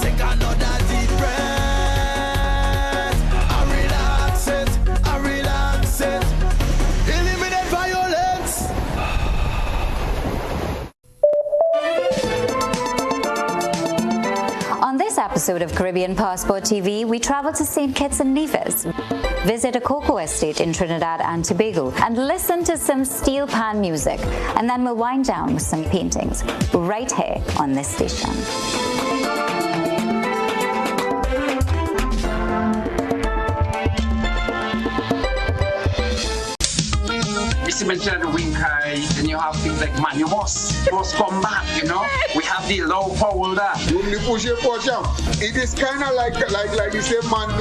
Take another deep breath and relax it, and relax it. Eliminate violence. On this episode of Caribbean Passport TV, we travel to St. Kitts and Nevis, visit a cocoa estate in Trinidad and Tobago, and listen to some steel pan music. And then we'll wind down with some paintings, right here on this station. You mentioned the wing high, then you have things like man, you must come back, you know. We have the low power there. When you push your portion, it is kind of like the same man, and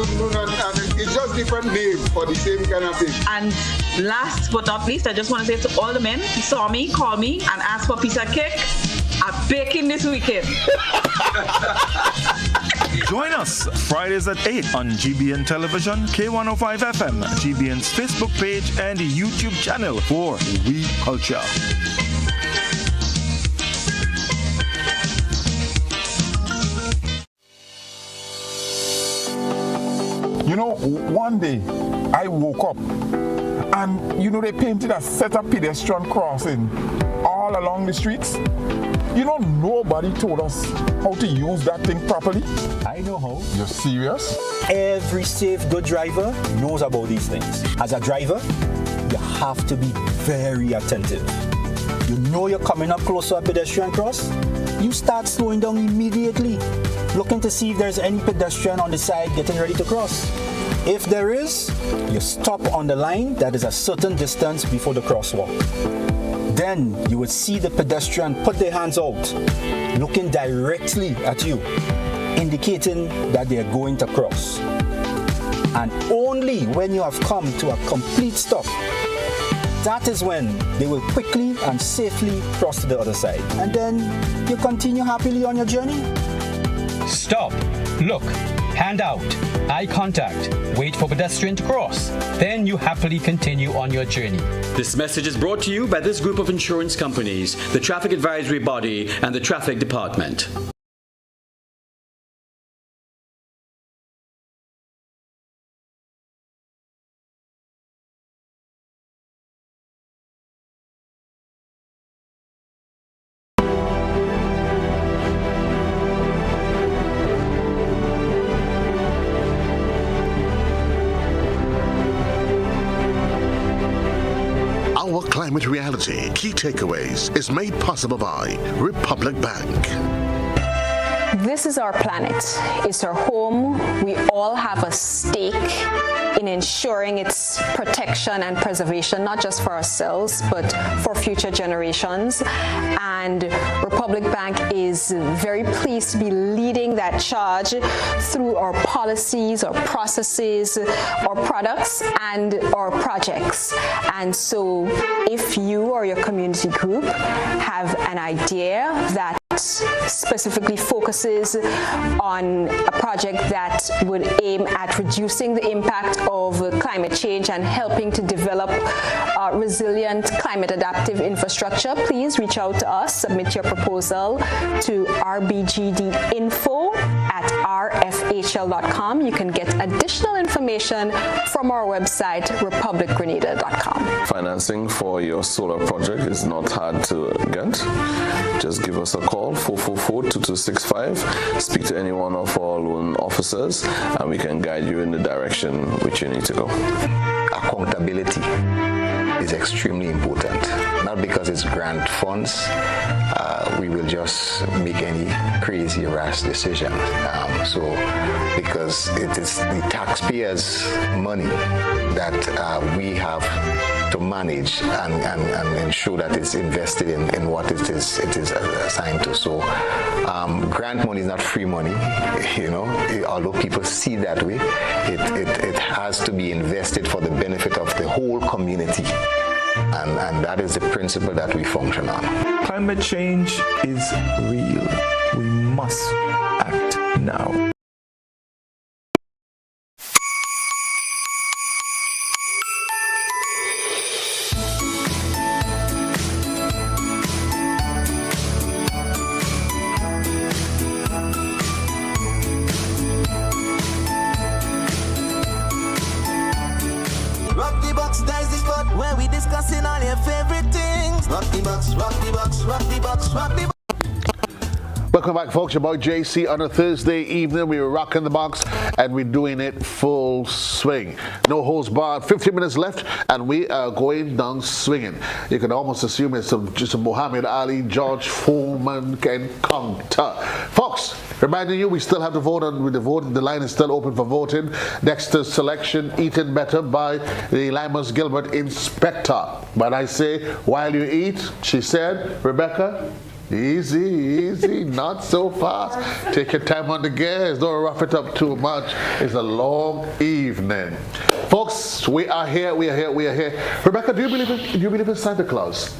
it's just different names for the same kind of thing. And last but not least, I just want to say to all the men who saw me, call me, and ask for a piece of cake. I'm baking this weekend. Join us Fridays at 8 on GBN Television, K105 FM, GBN's Facebook page, and YouTube channel for We Culture. You know, one day I woke up and, you know, they painted a set of pedestrian crossing all along the streets. You know, nobody told us how to use that thing properly. I know how. You're serious? Every safe, good driver knows about these things. As a driver, you have to be very attentive. You know you're coming up close to a pedestrian cross, you start slowing down immediately, looking to see if there's any pedestrian on the side getting ready to cross. If there is, you stop on the line that is a certain distance before the crosswalk. Then you would see the pedestrian put their hands out, looking directly at you, indicating that they are going to cross. And only when you have come to a complete stop, that is when they will quickly and safely cross to the other side. And then you continue happily on your journey. Stop, look, hand out, eye contact, wait for pedestrian to cross. Then you happily continue on your journey. This message is brought to you by this group of insurance companies, the Traffic Advisory Body, and the Traffic Department. Our Climate Reality Key Takeaways is made possible by Republic Bank. This is our planet. It's our home. We all have a stake in ensuring its protection and preservation, not just for ourselves, but for future generations. And Republic Bank is very pleased to be leading that charge through our policies, our processes, our products, and our projects. And so if you or your community group have an idea that specifically focuses on a project that would aim at reducing the impact of climate change and helping to develop resilient climate adaptive infrastructure, please reach out to us, submit your proposal to rbgdinfo@rfhl.com. You can get additional information from our website, republicgrenada.com. Financing for your solar project is not hard to get. Just give us a call, 444-2265. Speak to any one of our loan officers, and we can guide you in the direction which you need to go. Accountability is extremely important, not because it's grant funds. We will just make any crazy rash decision. Because it is the taxpayers' money that we have to manage and ensure that it's invested in what it is assigned to. So grant money is not free money, although people see it that way. It has to be invested for the benefit of the whole community. And that is the principle that we function on. Climate change is real. We must act now. Rock the box, that's the spot where we discussing all your favorite things. Rock the box, rock the box, rock the box, rock the box. Welcome back, folks. Your boy JC on a Thursday evening. We're rocking the box and we're doing it full swing. No holds barred. 15 minutes left and we are going down swinging. You can almost assume it's just a Muhammad Ali, George Foreman encounter. Folks, reminding you, we still have to vote on the vote. The line is still open for voting. Dexter's selection, Eaten Better by the Limas Gilbert Inspector. But I say, while you eat, she said, Rebecca, easy, easy, not so fast. Take your time on the gas. Don't rough it up too much. It's a long evening. Folks, we are here, we are here, we are here. Rebecca, do you believe in Santa Claus?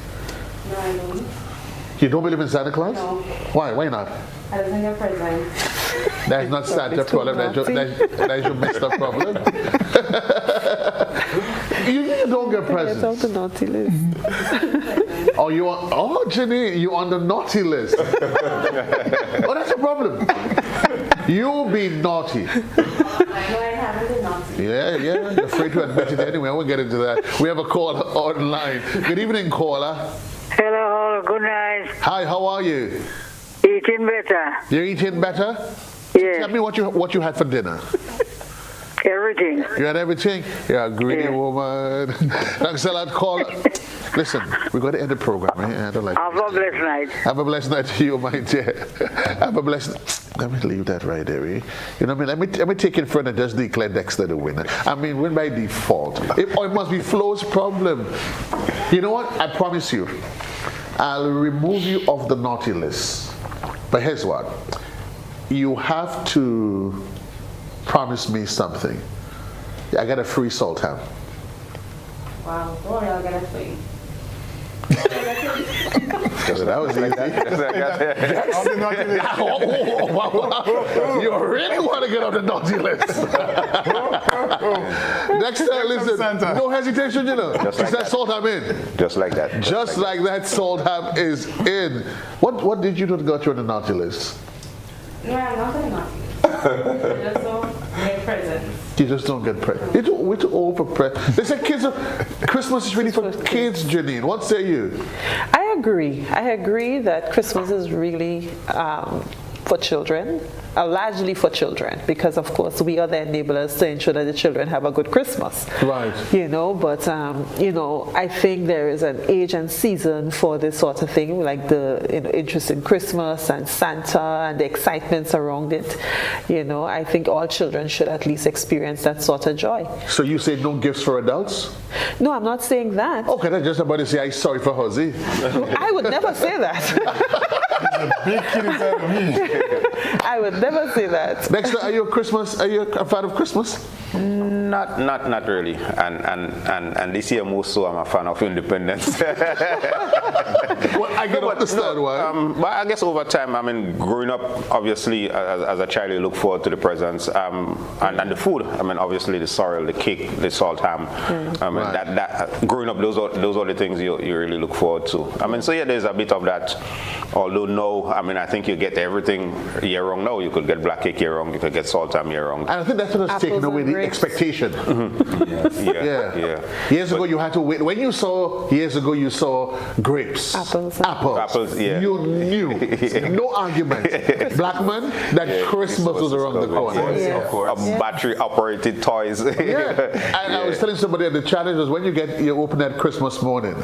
No, I don't. You don't believe in Santa Claus? No. Why? Why not? I don't think I'm present. That's not Santa problem. That's your messed up problem. You don't get presents. It's off the naughty list. Oh, you on? Oh, Jenny, you on the naughty list? Oh, that's a problem. You be naughty. I know I haven't been naughty. Yeah, you're afraid to admit it anyway. I won't get into that. We have a caller online. Good evening, caller. Hello, Hello, good night. Hi, how are you? Eating better. You're eating better? Yeah. Tell me what you had for dinner. Everything. You had everything? You're a greedy woman. Thanks a lot, call. Listen, we're going to end the program, right? I don't like Have a blessed night. Have a blessed night to you, my dear. Have a blessed... Let me leave that right there, eh? You know what I mean? Let me take it further and just declare Dexter the winner. I mean, win by default. It must be Flo's problem. You know what? I promise you, I'll remove you off the naughty list. But here's what. You have to promise me something. I got a free salt ham. Wow, boy, I'll get it for you. That was easy. You really want to get on the naughty list. Next time, listen, no hesitation, you know. Just like that. Salt ham in. Just like that. Just like that, salt ham is in. What did you do to got you on the naughty list? No, I'm not on the naughty list. I just don't get presents. You just don't get presents. We're too old for presents. They say Christmas is really for kids, Janine. What say you? I agree. I agree that Christmas is really for children, largely for children, because of course we are the enablers to ensure that the children have a good Christmas. Right. You know, but you know, I think there is an age and season for this sort of thing, like the interest in Christmas and Santa and the excitements around it. You know, I think all children should at least experience that sort of joy. So you say no gifts for adults? No, I'm not saying that. Okay, that's just about to say I'm sorry for Jose. I would never say that. Big kid inside of me. I would never say that. Dexter, are you a fan of Christmas? Not really. And this year more so I'm a fan of independence. Well, I can understand why. But I guess over time, I mean, growing up, obviously, as a child, you look forward to the presents and the food. I mean, obviously, the sorrel, the cake, the salt ham. I mean, that growing up, those are the things you really look forward to. I mean, so yeah, there's a bit of that. Although no, I mean, I think you get everything year round now. You could get black cake year round, you could get salt ham year round. And I think that's what has taken away the expectation. Yeah. Years ago, you had to wait. When you saw, years ago, you saw grapes. Apples, yeah. You knew. No argument. Black man, that Christmas was around the corner. Of course. Battery-operated toys. And I was telling somebody that the challenge was when you open that Christmas morning,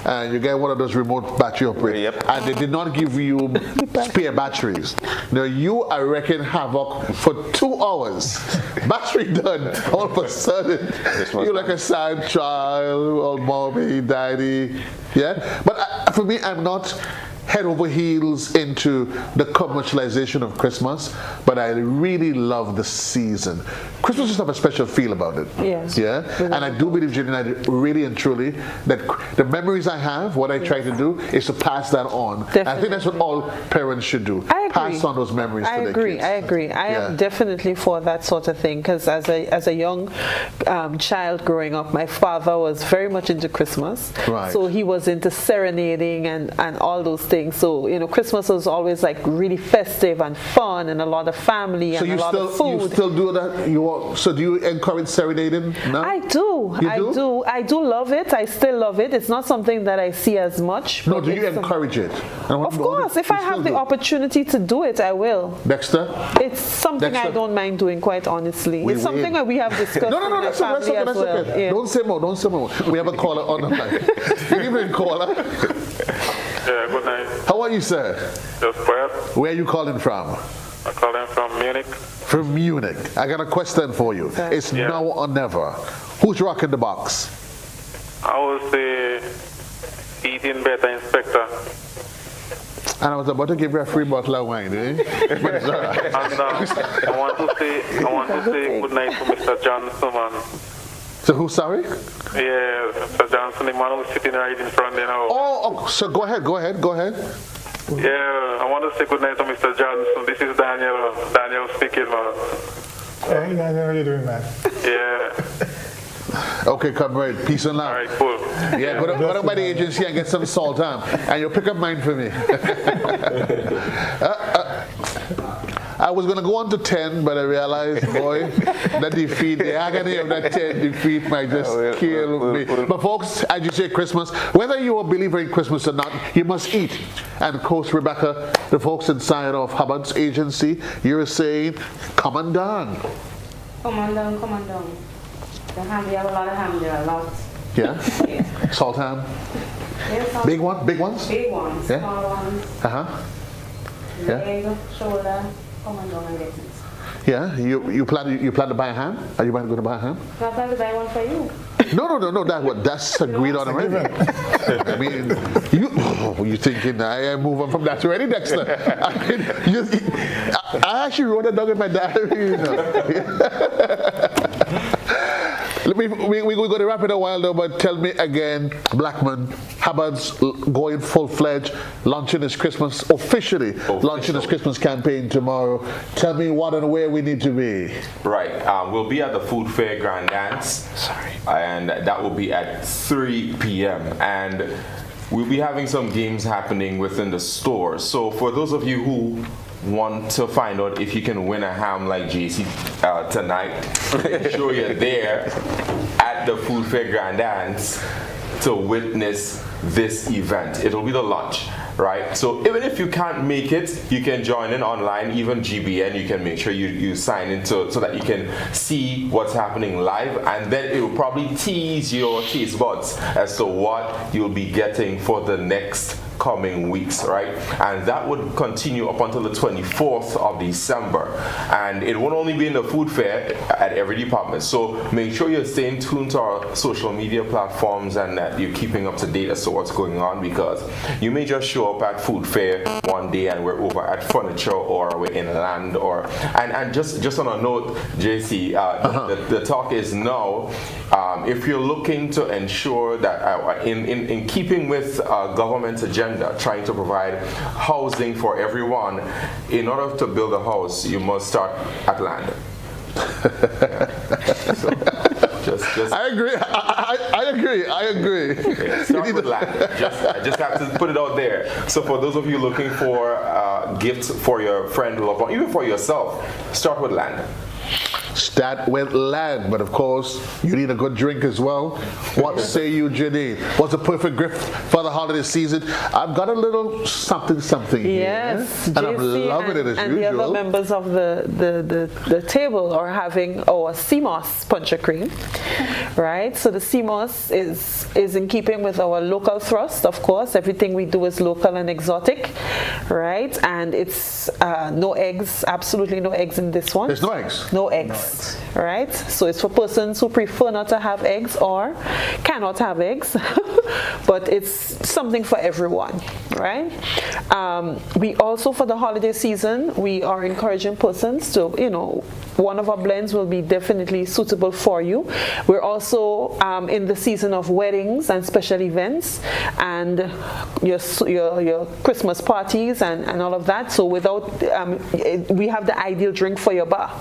and you get one of those remote battery-operated, and they did not give you spare batteries. Now, you are wrecking havoc for 2 hours. Battery done. All of a sudden, you're like a sad child, old mommy, daddy. Yeah? But for me, I'm not head over heels into the commercialization of Christmas, but I really love the season. Christmas just have a special feel about it. Yes. Yeah? And I do believe, Janine, really and truly, that the memories I have, what I try to do is to pass that on. I think that's what all parents should do. I agree. Pass on those memories to their kids. I agree. I am definitely for that sort of thing, because as a young child growing up, my father was very much into Christmas. Right. So he was into serenading and all those things. So, you know, Christmas was always like really festive and fun and a lot of family and a lot of food. You still do that? So do you encourage serenading now? I do. I do love it. I still love it. It's not something that I see as much. No, do you encourage it? Of course. If I have the opportunity to do it, I will. Dexter? It's something I don't mind doing, quite honestly. It's something that we have discussed No, that's okay. Yeah. Don't say more. We have a caller on the line. Good evening, caller. Yeah, good night. How are you, sir? Just well. Where are you calling from? I'm calling from Munich. From Munich. I got a question for you. It's now or never. Who's rocking the box? I was the eating better inspector. And I was about to give you a free bottle of wine, eh? But it's all right. And I want to say good night to Mr. Johnson, man. So who's sorry? Yeah, Mr. Johnson, the man who's sitting right in front, you know. Oh, so go ahead. Yeah, I want to say good night to Mr. Johnson. This is Daniel speaking, man. Hey, Daniel, how are you doing, man? Yeah. Okay, comrade. Peace and love. All right, cool. Yeah, go up by the agency and get some salt, and you'll pick up mine for me. I was going to go on to 10, but I realized, boy, that defeat, the agony of that 10 defeat might just kill me. But folks, as you say, Christmas, whether you're a believer in Christmas or not, you must eat. And of course, Rebecca, the folks inside of Hubbard's agency, you're saying, come on down. Come on down, come on down. The ham, we have a lot of ham there, a lot. Yeah? Yeah. Salt ham? Yeah, big ones? Big ones? Big ones, yeah? Small ones. Uh-huh. Leg, Yeah. shoulder, come on down and get it. Yeah? You plan to buy a ham? Are you going to buy a ham? I plan to buy one for you. No, that's agreed on already. I mean, you thinking I move on from that already, Dexter? I mean, I actually wrote that down in my diary. You know. We're going to wrap it a while though, but tell me again, Blackman, Hubbard's going full-fledged, launching his Christmas, officially launching his Christmas campaign tomorrow. Tell me what and where we need to be. Right, we'll be at the Food Fair Grand Dance. Sorry. And that will be at 3 p.m. And we'll be having some games happening within the store. So for those of you who want to find out if you can win a ham like JC tonight, make sure you're there at the Food Fair Grand Dance to witness this event. It'll be the lunch, right? So even if you can't make it, you can join in online, even GBN. You can make sure you sign in so that you can see what's happening live, and then it will probably tease your taste buds as to what you'll be getting for the next coming weeks, right? And that would continue up until the 24th of December. And it won't only be in the food fair at every department. So make sure you're staying tuned to our social media platforms and that you're keeping up to date as to what's going on, because you may just show up at food fair one day and we're over at furniture or we're in land and just on a note, JC, the talk is now, if you're looking to ensure that in keeping with government's agenda, trying to provide housing for everyone, in order to build a house, you must start at land. So, just I agree. I agree. Okay, start with land. I just have to put it out there. So for those of you looking for gifts for your friend, loved one, even for yourself, start with land. Start with land, but of course, you need a good drink as well. What say you, Janine? What's a perfect gift for the holiday season? I've got a little something yes, here, and I'm loving it as and usual. The other members of the table are having our CMOS puncher cream, right? So the CMOS is in keeping with our local thrust, of course. Everything we do is local and exotic, right? And it's no eggs, absolutely no eggs in this one. There's no eggs? No eggs. Right? So it's for persons who prefer not to have eggs or cannot have eggs, but it's something for everyone, right? We also, for the holiday season, we are encouraging persons to, one of our blends will be definitely suitable for you. We're also in the season of weddings and special events and your Christmas parties and all of that. So we have the ideal drink for your bar,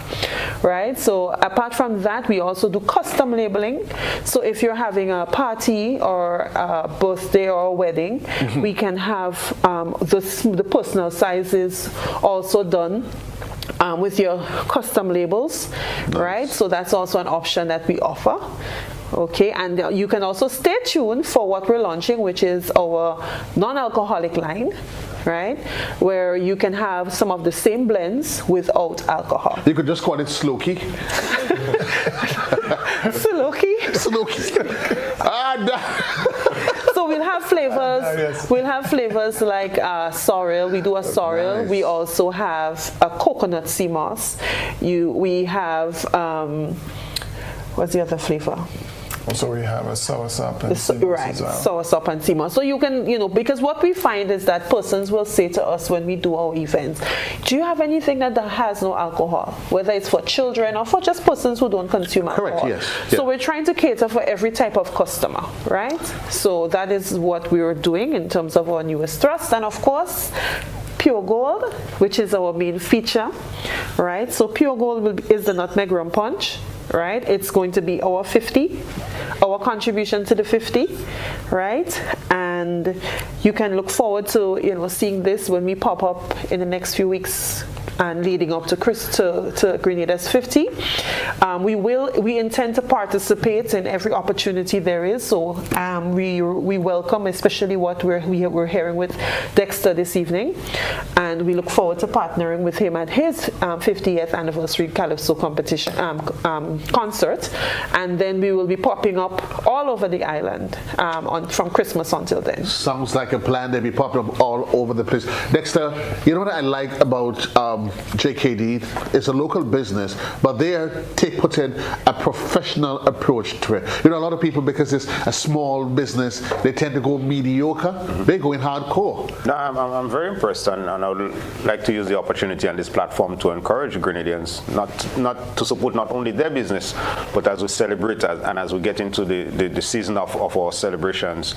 right? So apart from that, we also do custom labeling. So if you're having a party or a birthday or a wedding, we can have the personal sizes also done with your custom labels, right? So that's also an option that we offer. Okay, and you can also stay tuned for what we're launching, which is our non-alcoholic line, right? Where you can have some of the same blends without alcohol. You could just call it Slokey. Slokey. So we'll have flavors. We'll have flavors like sorrel. We do a sorrel. Nice. We also have a coconut CMOS. We have what's the other flavor? Also, we have a soursop and CMOS right, as well. Soursop and CMOS. So you can, because what we find is that persons will say to us when we do our events, do you have anything that has no alcohol? Whether it's for children or for just persons who don't consume alcohol. Correct, yes. So we're trying to cater for every type of customer, right? So that is what we are doing in terms of our newest thrust. And of course, Pure Gold, which is our main feature, right? So Pure Gold is the nutmeg rum punch. Right, it's going to be our 50 our contribution to the 50, right? And you can look forward to seeing this when we pop up in the next few weeks and leading up to Grenada's 50. We intend to participate in every opportunity there is. So we welcome, especially what we're hearing with Dexter this evening, and we look forward to partnering with him at his 50th anniversary Calypso competition concert, and then we will be popping up all over the island from Christmas until then. Sounds like a plan. They'll be popping up all over the place. Dexter, you know what I like about JKD? It's a local business, but they are putting a professional approach to it. A lot of people, because it's a small business, they tend to go mediocre. They go in hardcore. No, I'm very impressed, and I would like to use the opportunity on this platform to encourage Grenadians not to support not only their business, but as we celebrate and as we get into the season of our celebrations,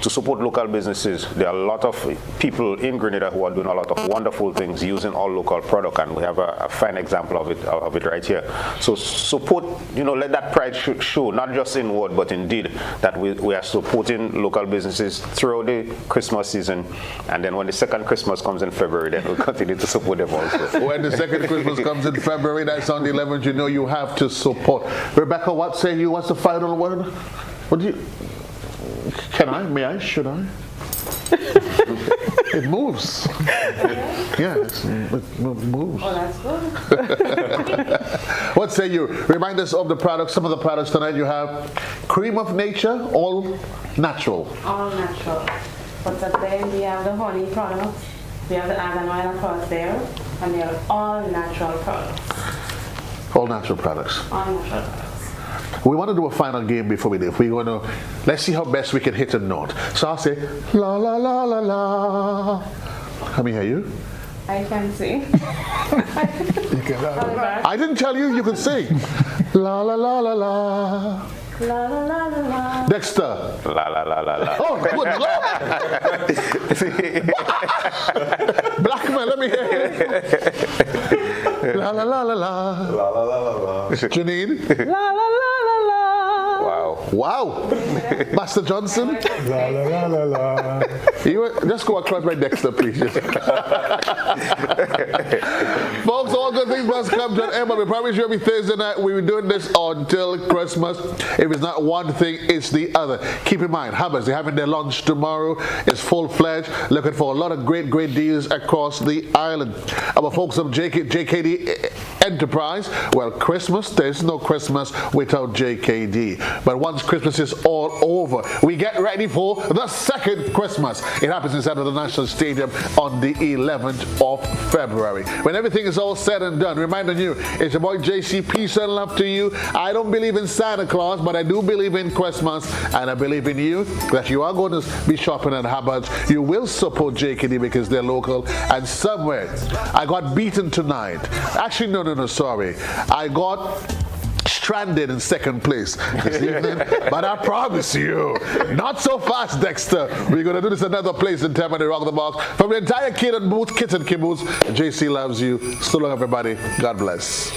to support local businesses. There are a lot of people in Grenada who are doing a lot of wonderful things using all local product, and we have a fine example of it right here. So support, let that pride show, not just in word, but in deed, that we are supporting local businesses throughout the Christmas season, and then when the second Christmas comes in February, then we'll continue to support them also. When the second Christmas comes in February, that's on the 11th, you have to support. Rebecca, what say you? What's the final word? What do you... Can I? May I? Should I? It moves. Yeah, it moves. Oh, that's good. What say you? Remind us of the products. Some of the products tonight you have cream of nature, all natural. All natural. But today we have the honey products, we have the argan oil across there, and they are all natural products. All natural products. All natural products. We want to do a final game before we leave. Let's see how best we can hit a note. So I'll say, la la la la la. Let me hear you. I can sing. I didn't tell you you could sing. La la la la la. La la la la la. Dexter. La la la la la. Oh, good Lord. Black man, let me hear you. La la la la la. La la la la la. Janine. La la la la la. Wow. Master Johnson. La la la la la. Just go across my Dexter, please. Folks, all good things must come to an end, but we promise you every Thursday night we'll be doing this until Christmas. If it's not one thing, it's the other. Keep in mind, Hubbard's, they're having their launch tomorrow. It's full-fledged, looking for a lot of great deals across the island. Our folks of JKD Enterprise, well, Christmas, there's no Christmas without JKD. But once Christmas is all over, we get ready for the second Christmas. It happens inside of the National Stadium on the 11th of February. When everything is all said and done, reminding you, it's your boy JC, peace and love to you. I don't believe in Santa Claus, but I do believe in Christmas, and I believe in you, that you are going to be shopping at Hubbard's. You will support JKD because they're local, and somewhere, I got beaten tonight. Actually, no, sorry. I got stranded in second place this evening, but I promise you, not so fast, Dexter. We're going to do this another place in time when they rock the box. From the entire kit and caboose, JC loves you. So long, everybody. God bless.